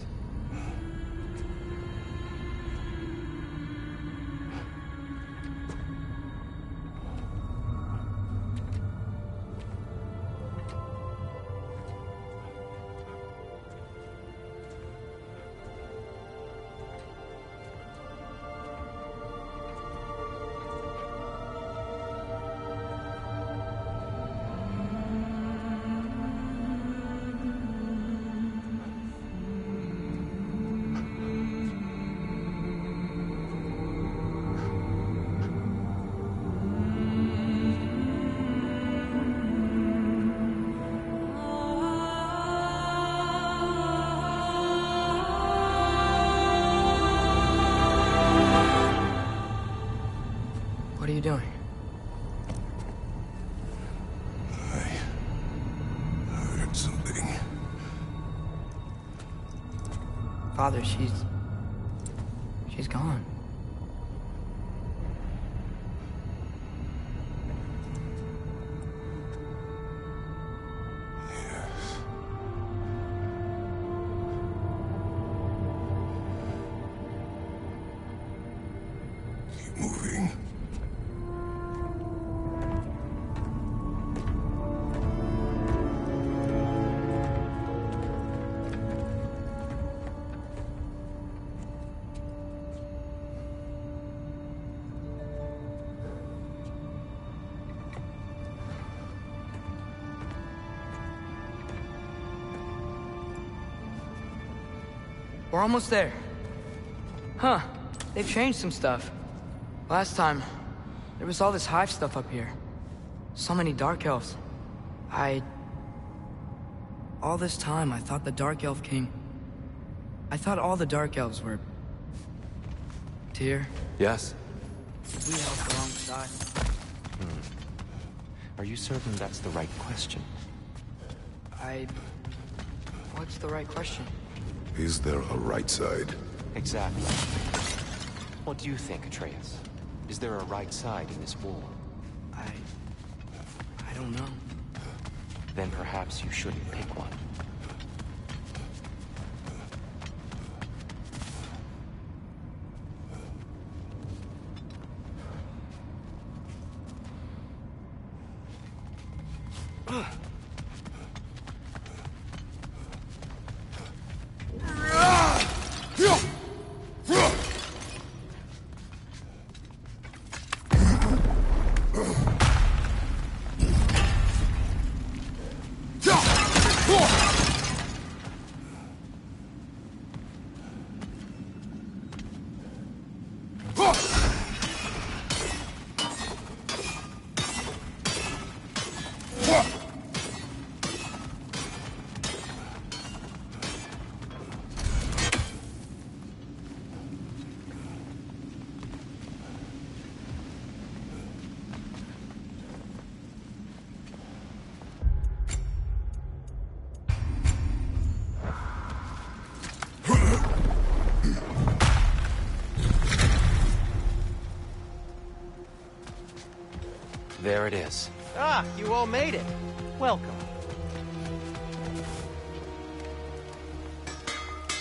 What are you doing? I heard something. Father, she's gone. Yes. Keep moving. We're almost there. Huh. They've changed some stuff. Last time, there was all this hive stuff up here. So many Dark Elves. All this time, I thought the Dark Elf King... I thought all the Dark Elves were... Tyr. Yes? We helped alongside. Are you certain that's the right question? What's the right question? Is there a right side? Exactly. What do you think, Atreus? Is there a right side in this war? I don't know. Then perhaps you shouldn't pick one. There it is. Ah, you all made it. Welcome.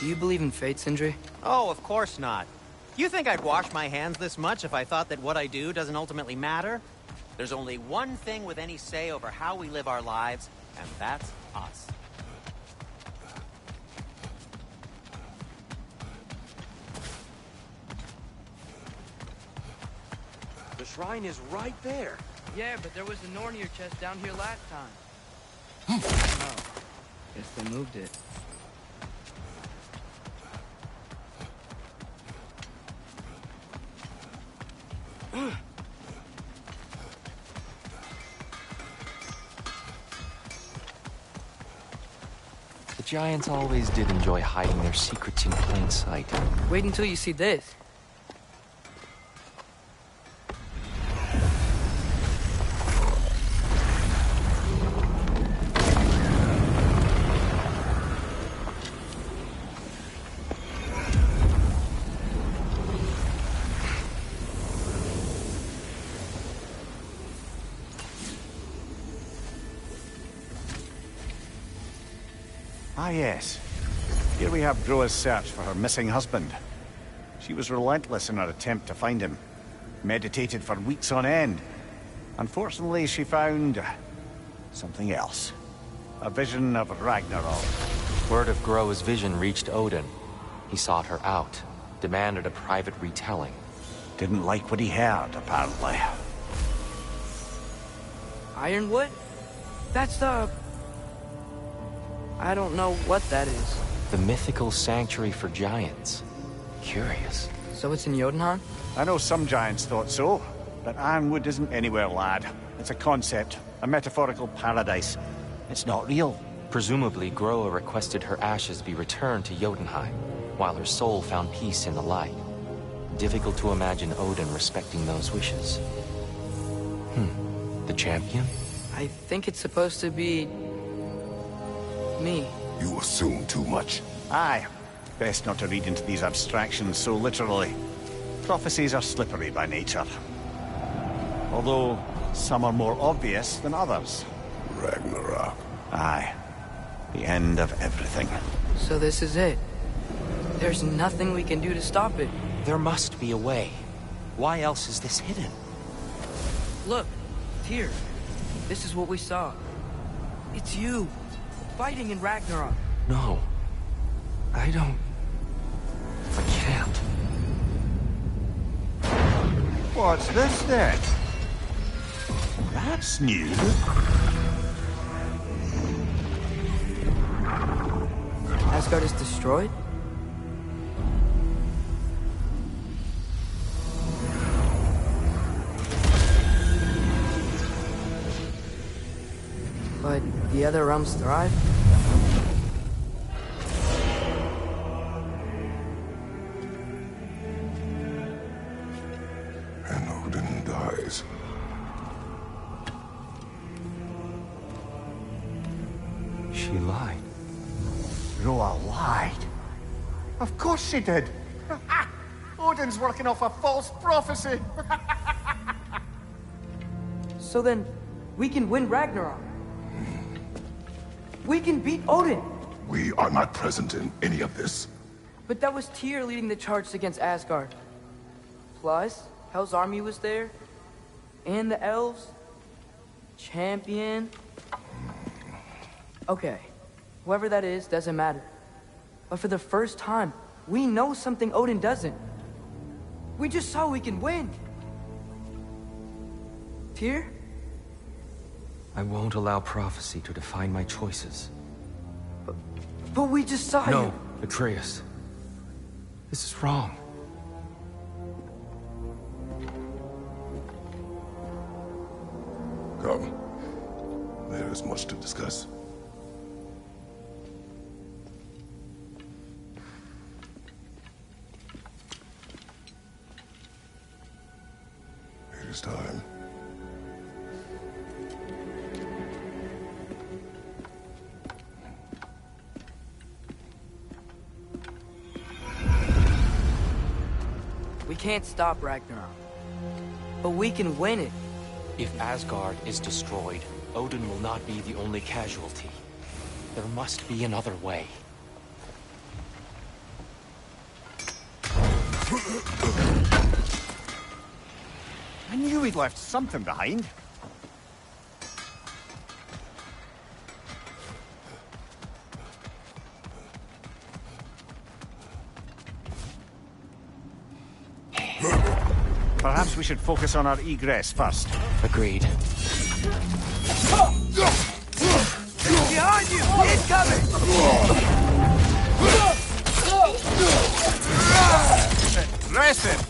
Do you believe in fate, Sindri? Oh, of course not. You think I'd wash my hands this much if I thought that what I do doesn't ultimately matter? There's only one thing with any say over how we live our lives, and that's us. The shrine is right there. Yeah, but there was a Nornir chest down here last time. Oh, guess they moved it. The giants always did enjoy hiding their secrets in plain sight. Wait until you see this. Ah, yes. Here we have Groa's search for her missing husband. She was relentless in her attempt to find him. Meditated for weeks on end. Unfortunately, she found something else. A vision of Ragnarok. Word of Groa's vision reached Odin. He sought her out, demanded a private retelling. Didn't like what he heard, apparently. Ironwood? That's the... I don't know what that is. The mythical sanctuary for giants. Curious. So it's in Jotunheim? I know some giants thought so, but Ironwood isn't anywhere, lad. It's a concept, a metaphorical paradise. It's not real. Presumably, Groa requested her ashes be returned to Jotunheim, while her soul found peace in the light. Difficult to imagine Odin respecting those wishes. The champion? I think it's supposed to be... me. You assume too much. Aye. Best not to read into these abstractions so literally. Prophecies are slippery by nature. Although, some are more obvious than others. Ragnarok. Aye. The end of everything. So this is it. There's nothing we can do to stop it. There must be a way. Why else is this hidden? Look, Tyr. This is what we saw. It's you, fighting in Ragnarok. No. I don't... I can't. What's this then? That's new. Asgard is destroyed? But the other realms thrive? And Odin dies. She lied. Groa lied. Of course she did. Odin's working off a false prophecy. So then, we can win Ragnarok. We can beat Odin. We are not present in any of this. But that was Tyr leading the charge against Asgard. Plus, Hell's army was there. And the elves. Champion. Okay. Whoever that is, doesn't matter. But for the first time, we know something Odin doesn't. We just saw we can win. Tyr? I won't allow prophecy to define my choices. But we just saw you. No, Atreus. This is wrong. Come. There is much to discuss. It is time. We can't stop Ragnarok. But we can win it. If Asgard is destroyed, Odin will not be the only casualty. There must be another way. I knew he'd left something behind. Perhaps we should focus on our egress first. Agreed. Behind you! Incoming! Rest it!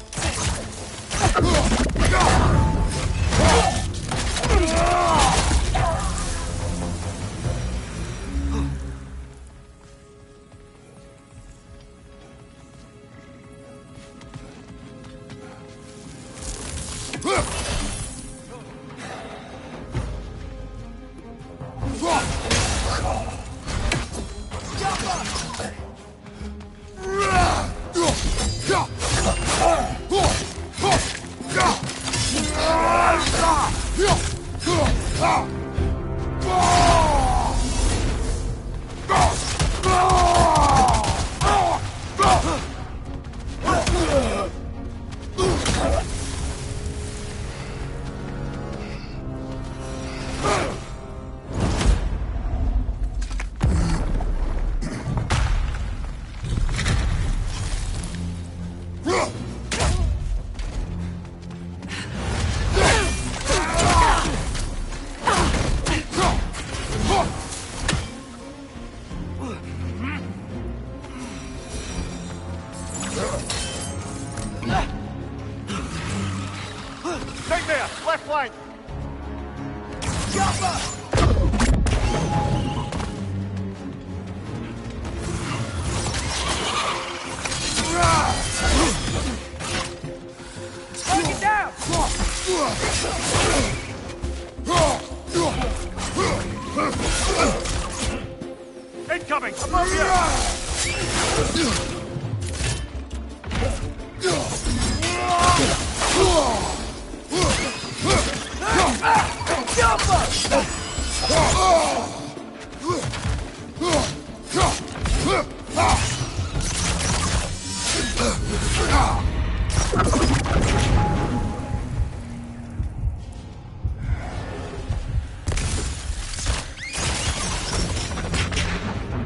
Incoming! Above you!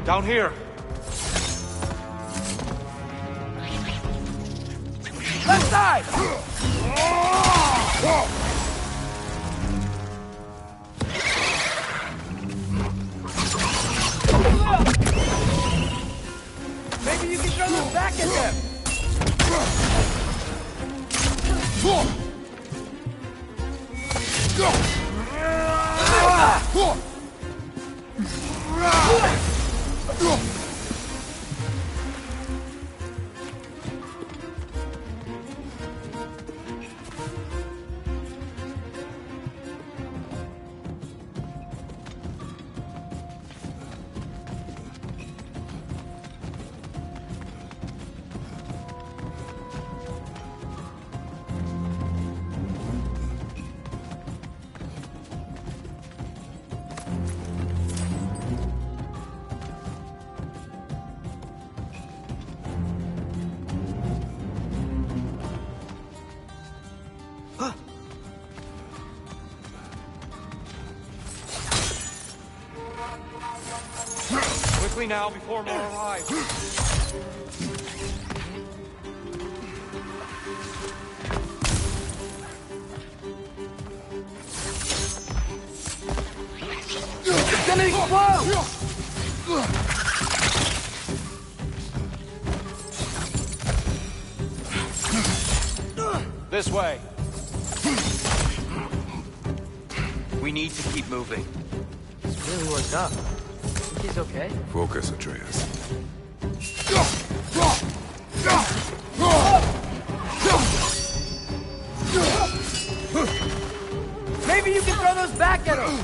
Down here! Left side! Maybe you can throw them back at them! Quickly now, before more arrive. It's gonna explode! This way. We need to keep moving. He's really worked up. Think he's okay? Focus, Atreus. Maybe you can throw those back at him!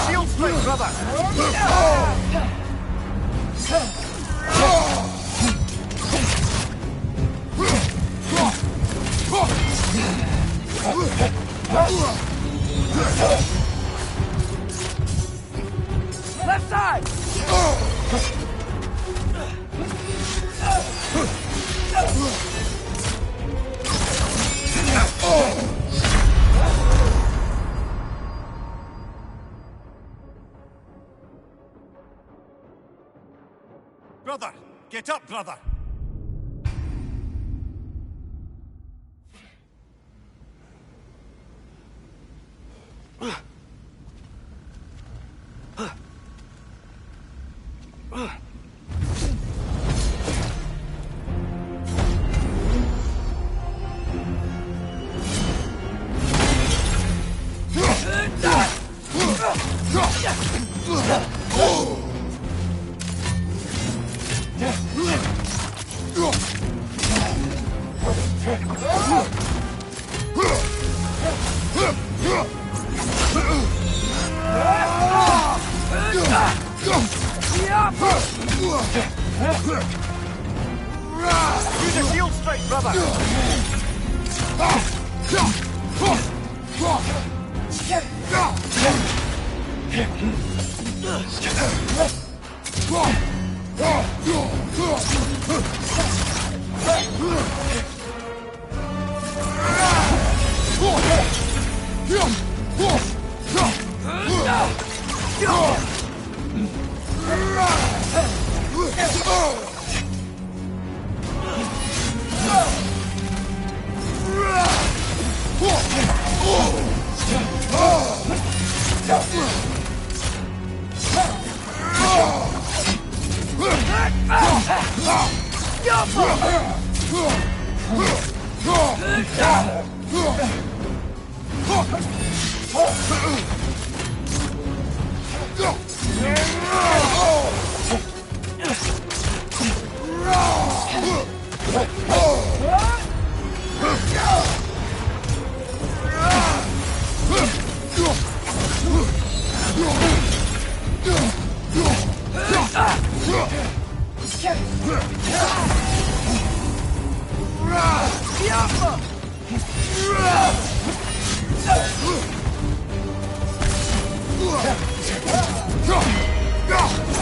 Shield strike, brother! Left side! Brother! Get up, brother! Use a shield strike, brother!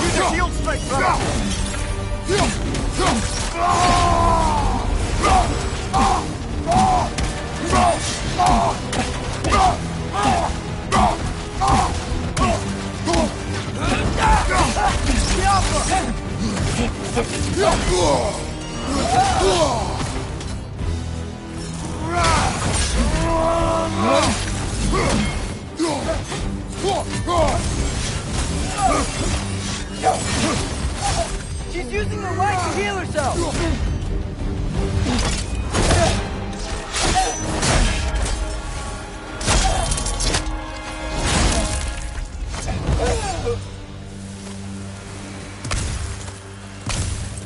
Use a shield strike, brother! She's using her leg to heal herself!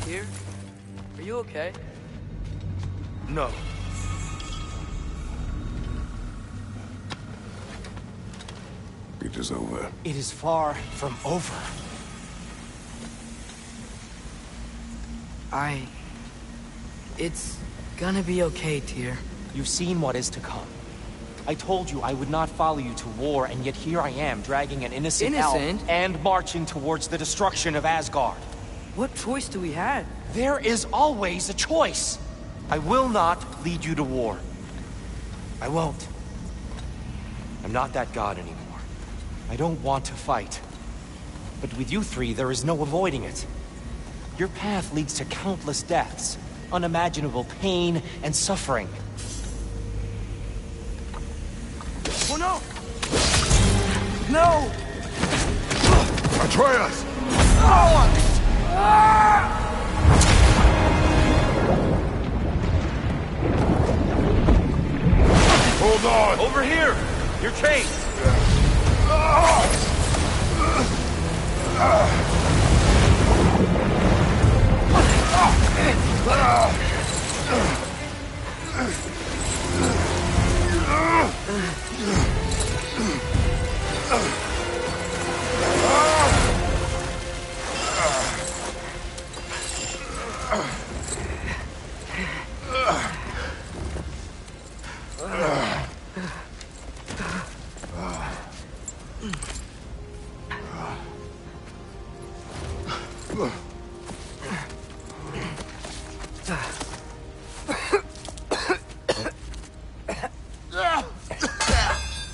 Here? Are you okay? No. it is over. It is far from over. It's gonna be okay, Tyr. You've seen what is to come. I told you I would not follow you to war, and yet here I am, dragging an innocent elf and marching towards the destruction of Asgard. What choice do we have? There is always a choice. I will not lead you to war. I won't. I'm not that god anymore. I don't want to fight. But with you three, there is no avoiding it. Your path leads to countless deaths, unimaginable pain and suffering. Oh no! No! Atreus! Hold on! Over here! You're chased!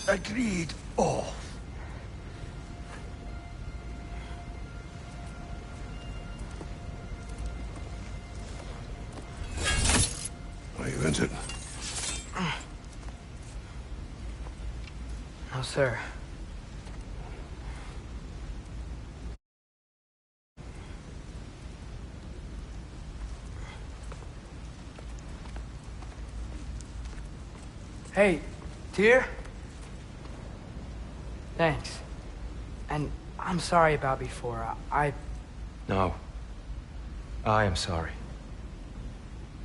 Agreed. Oh. Are you injured? No, sir. Hey, Tyr? Thanks. And I'm sorry about before. No. I am sorry.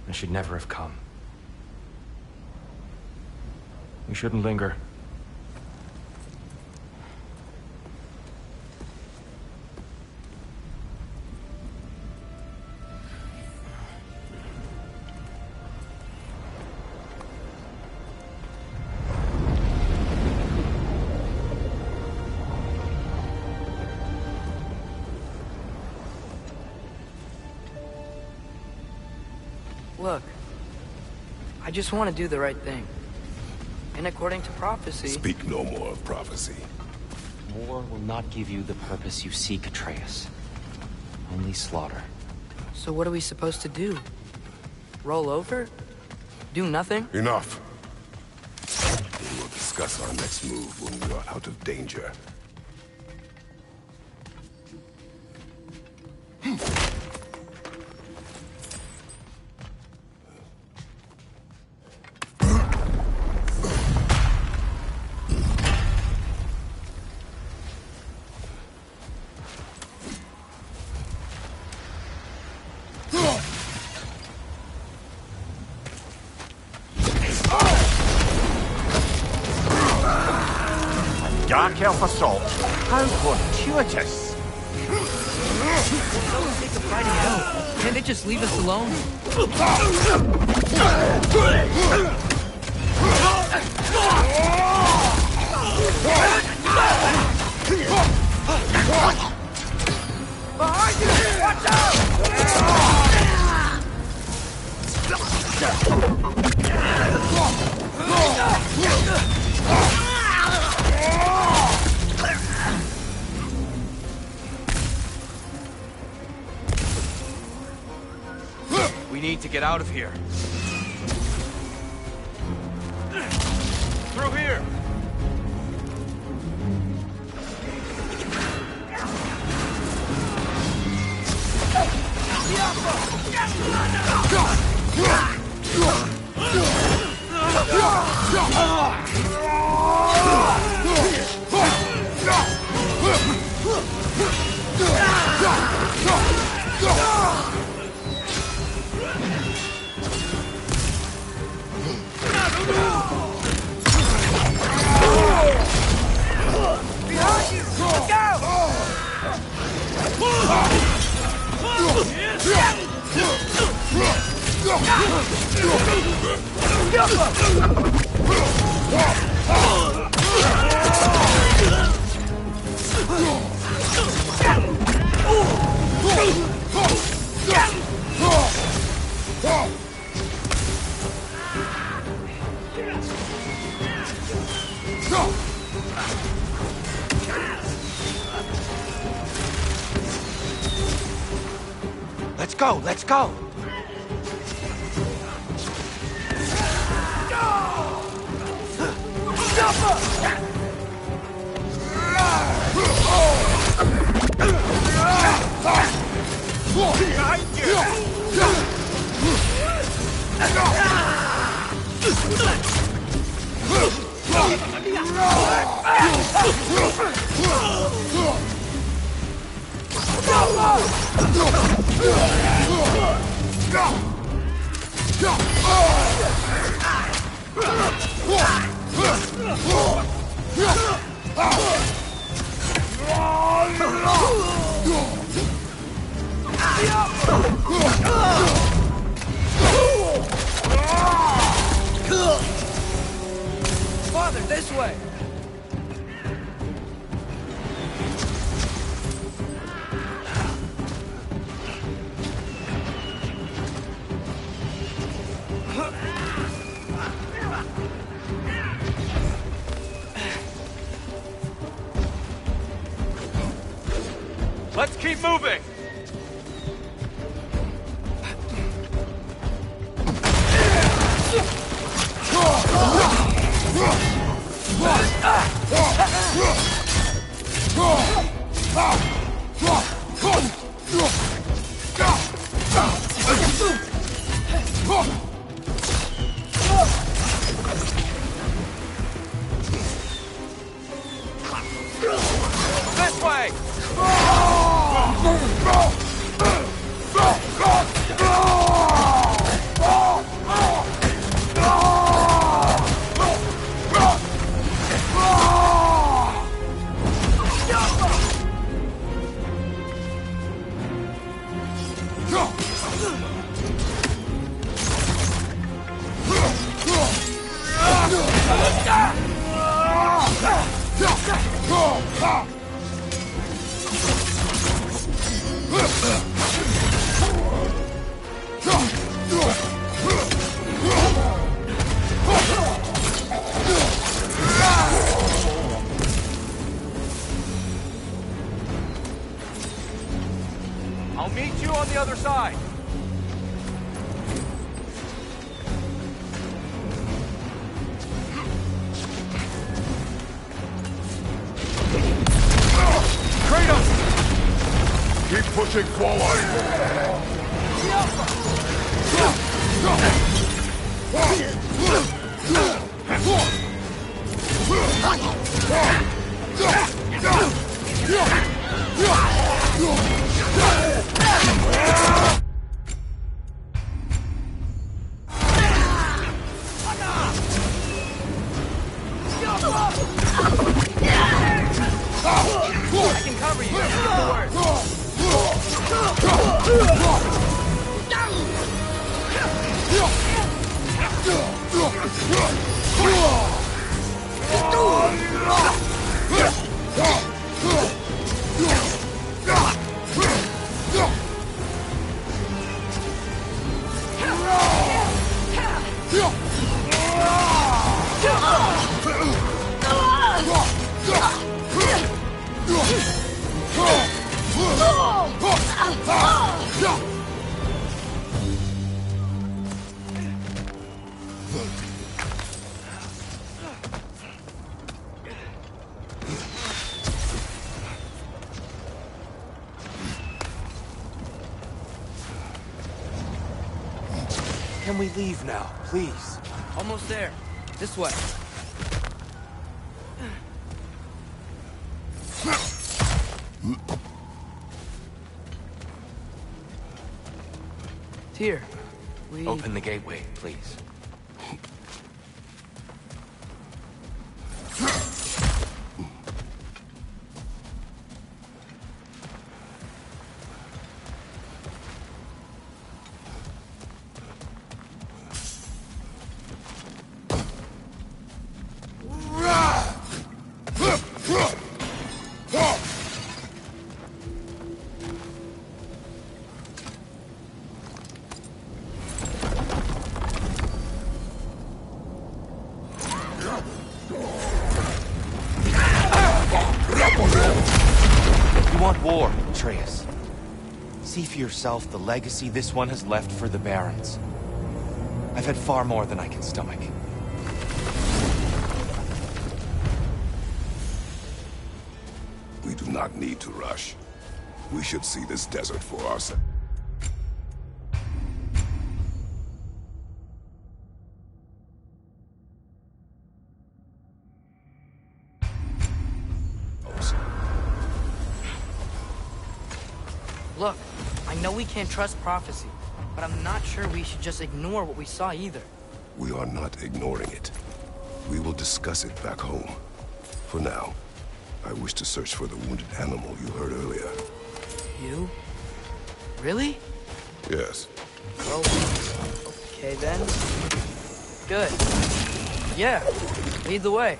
I should never have come. We shouldn't linger. Look, I just want to do the right thing. And according to prophecy... Speak no more of prophecy. War will not give you the purpose you seek, Atreus. Only slaughter. So what are we supposed to do? Roll over? Do nothing? Enough. We will discuss our next move when we are out of danger. Dark Elf assault. How fortuitous. So sick of fighting out. Can't they just leave us alone? Behind you! Watch out! We need to get out of here. Through here! Let's go, let's go! Father, this way! Let's keep moving! This way! I'll meet you on the other side. Kratos! Keep pushing forward! I can cover you. Get the word. Can we leave now, please? Almost there. This way. Tyr, we... Open the gateway, please. You want war, Atreus. See for yourself the legacy this one has left for the Barons. I've had far more than I can stomach. We do not need to rush. We should see this desert for ourselves. Look, I know we can't trust prophecy, but I'm not sure we should just ignore what we saw either. We are not ignoring it. We will discuss it back home. For now, I wish to search for the wounded animal you heard earlier. You? Really? Yes. Well, okay then. Good. Yeah, lead the way.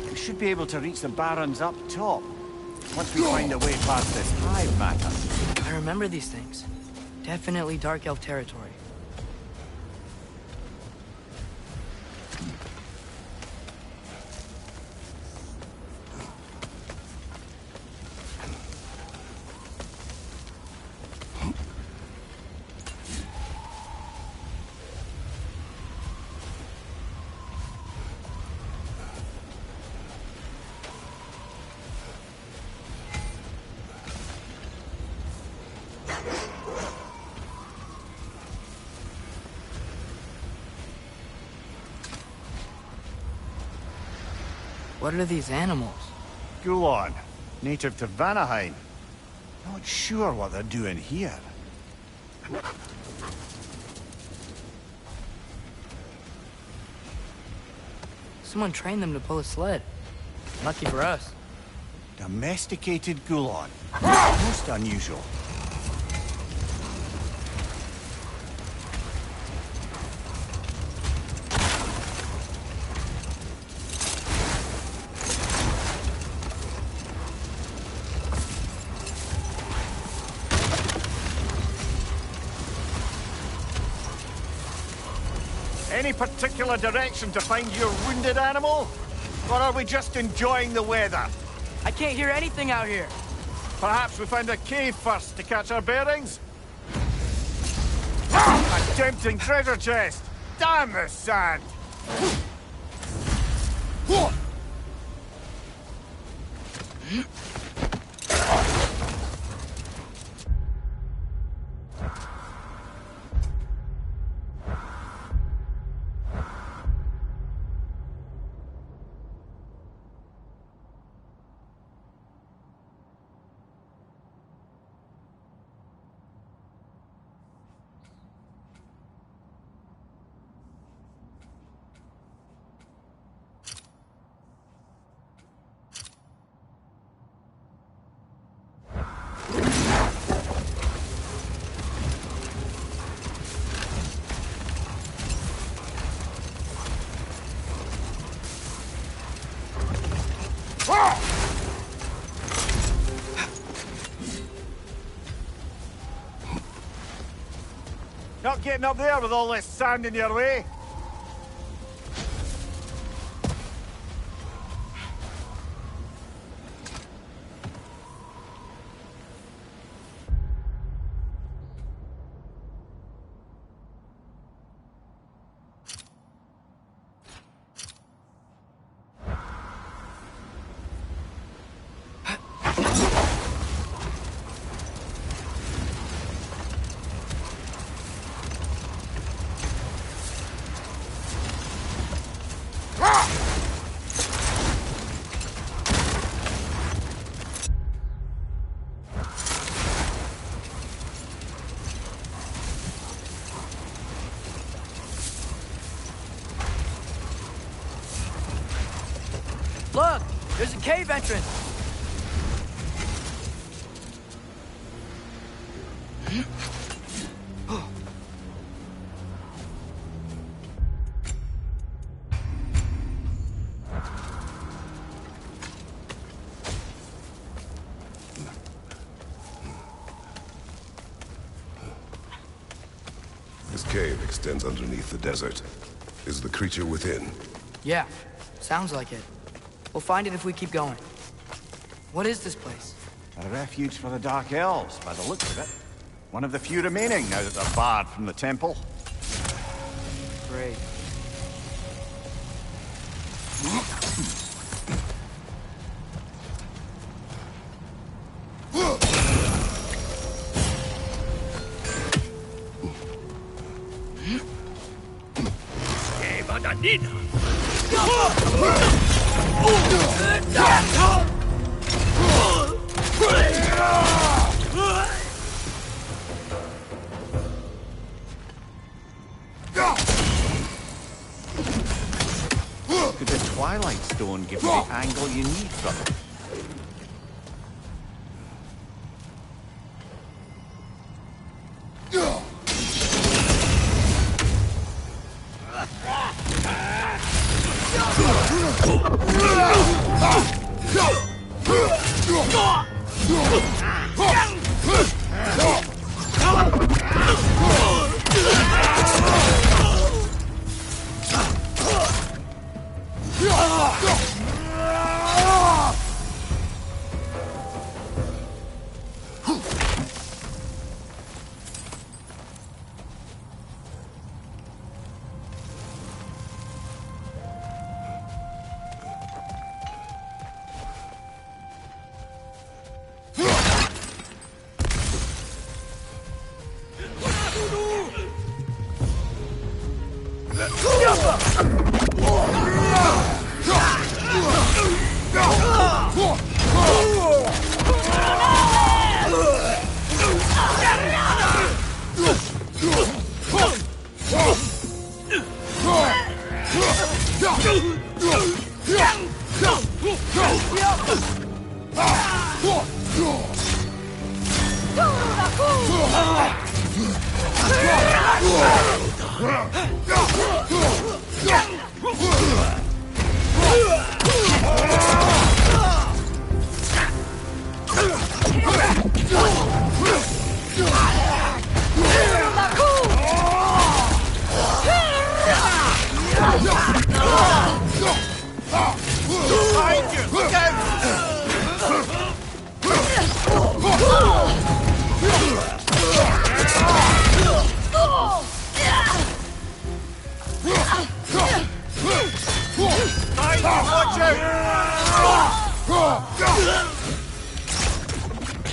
We should be able to reach the Barons up top. Once we find a way past this hive matter. I remember these things. Definitely Dark Elf territory. What are these animals? Gulon, native to Vanaheim. Not sure what they're doing here. Someone trained them to pull a sled. Lucky for us. Domesticated Gulon. Most unusual. Any particular direction to find your wounded animal? Or are we just enjoying the weather? I can't hear anything out here. Perhaps we find a cave first to catch our bearings? A tempting treasure chest! Damn the sand! Not getting up there with all this sand in your way. Look! There's a cave entrance! This cave extends underneath the desert. Is the creature within? Yeah, sounds like it. We'll find it if we keep going. What is this place? A refuge for the Dark Elves, by the looks of it. One of the few remaining now that they're barred from the temple. Great. Could the Twilight Stone give you the angle you need from it?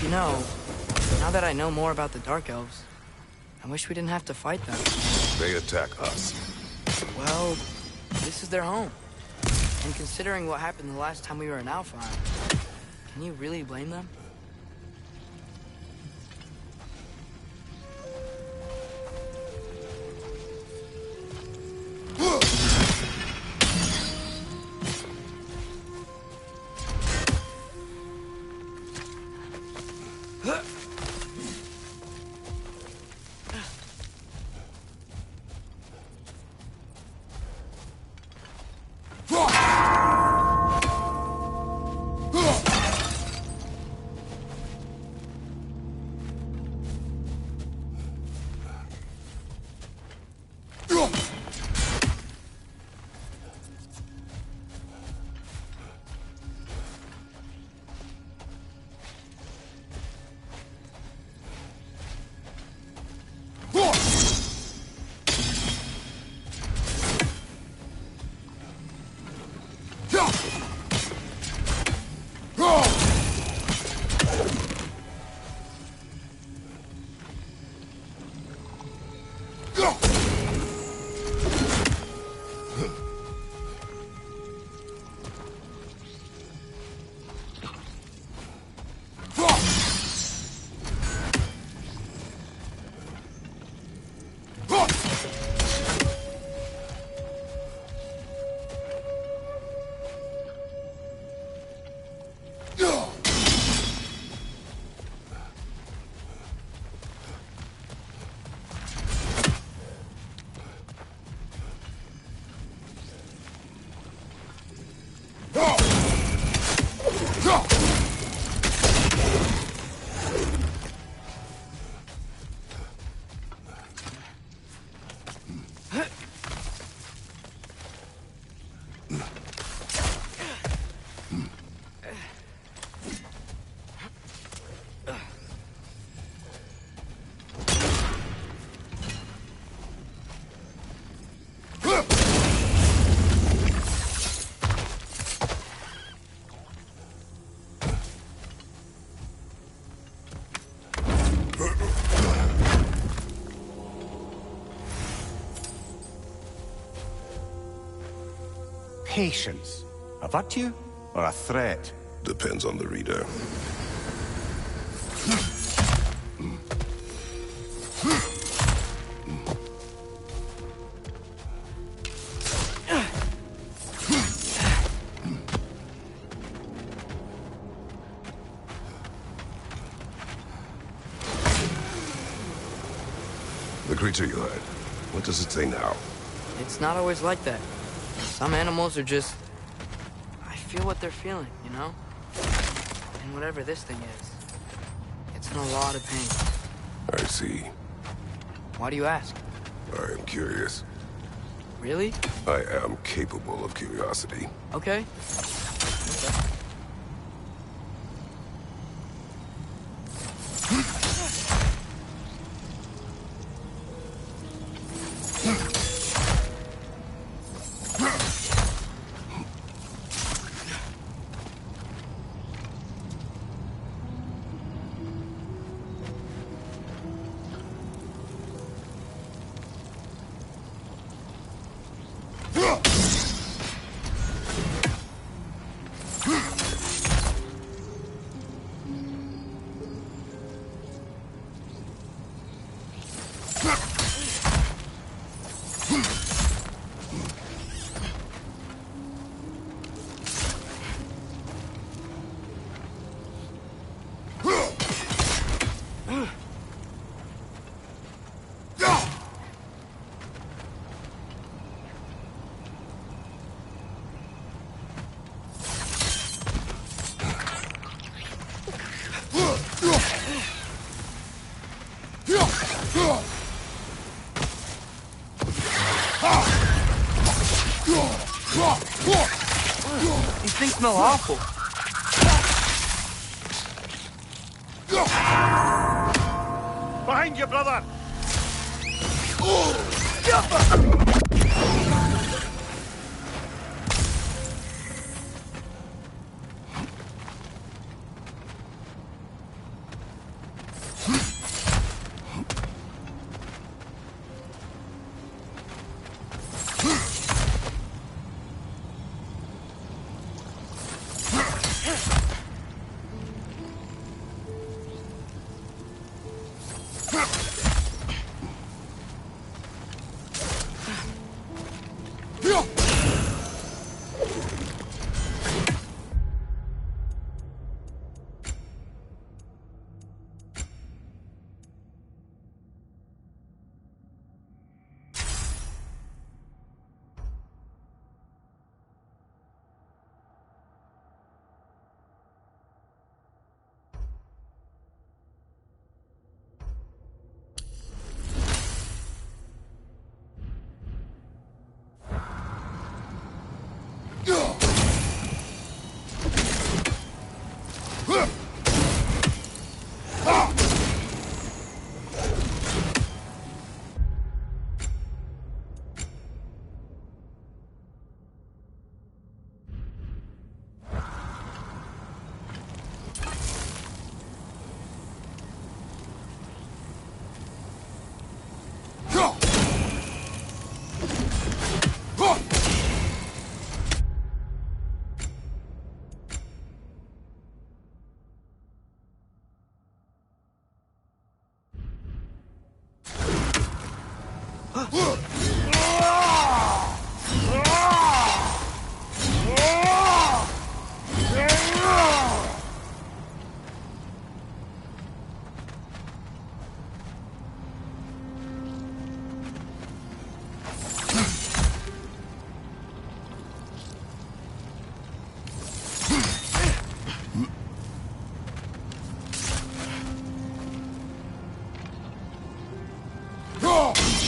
You know, now that I know more about the Dark Elves, I wish we didn't have to fight them. They attack us. Well, this is their home. And considering what happened the last time we were in Alfheim, can you really blame them? patience? A virtue or a threat? Depends on the reader. The creature you heard, what does it say now? It's not always like that. Some animals are just... I feel what they're feeling, you know? And whatever this thing is, it's in a lot of pain. I see. Why do you ask? I am curious. Really? I am capable of curiosity. Okay. These things smell awful. Behind you, brother!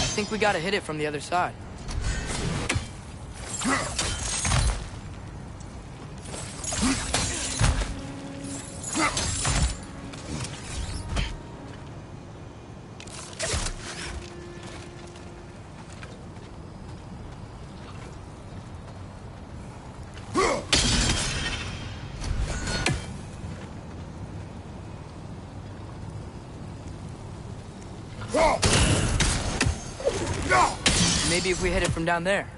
I think we gotta hit it from the other side. Maybe if we hit it from down there.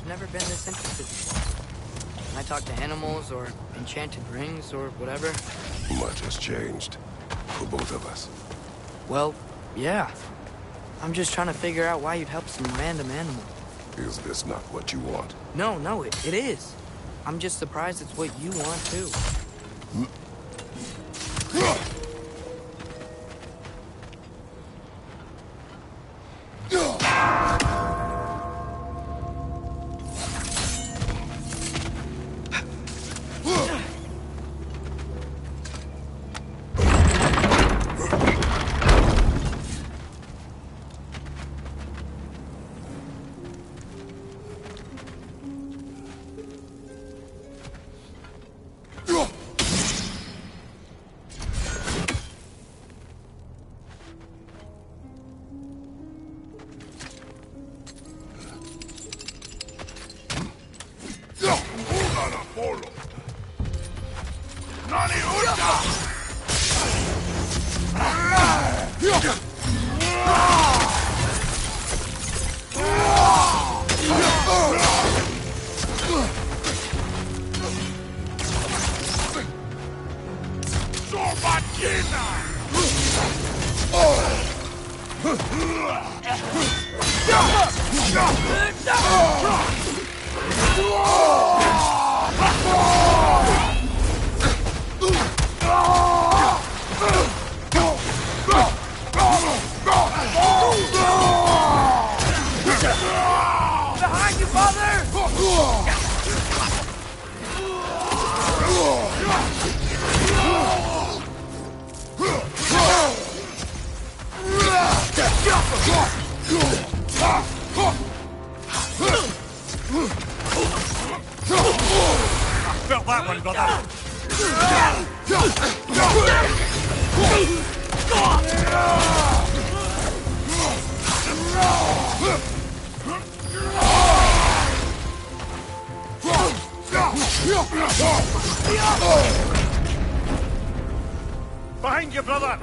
Never been this interested before. When I talk to animals or enchanted rings or whatever. Much has changed for both of us. Well, yeah. I'm just trying to figure out why you'd help some random animal. Is this not what you want? No, it is. I'm just surprised it's what you want, too. Behind you, father! I felt that one, brother. Behind you, brother!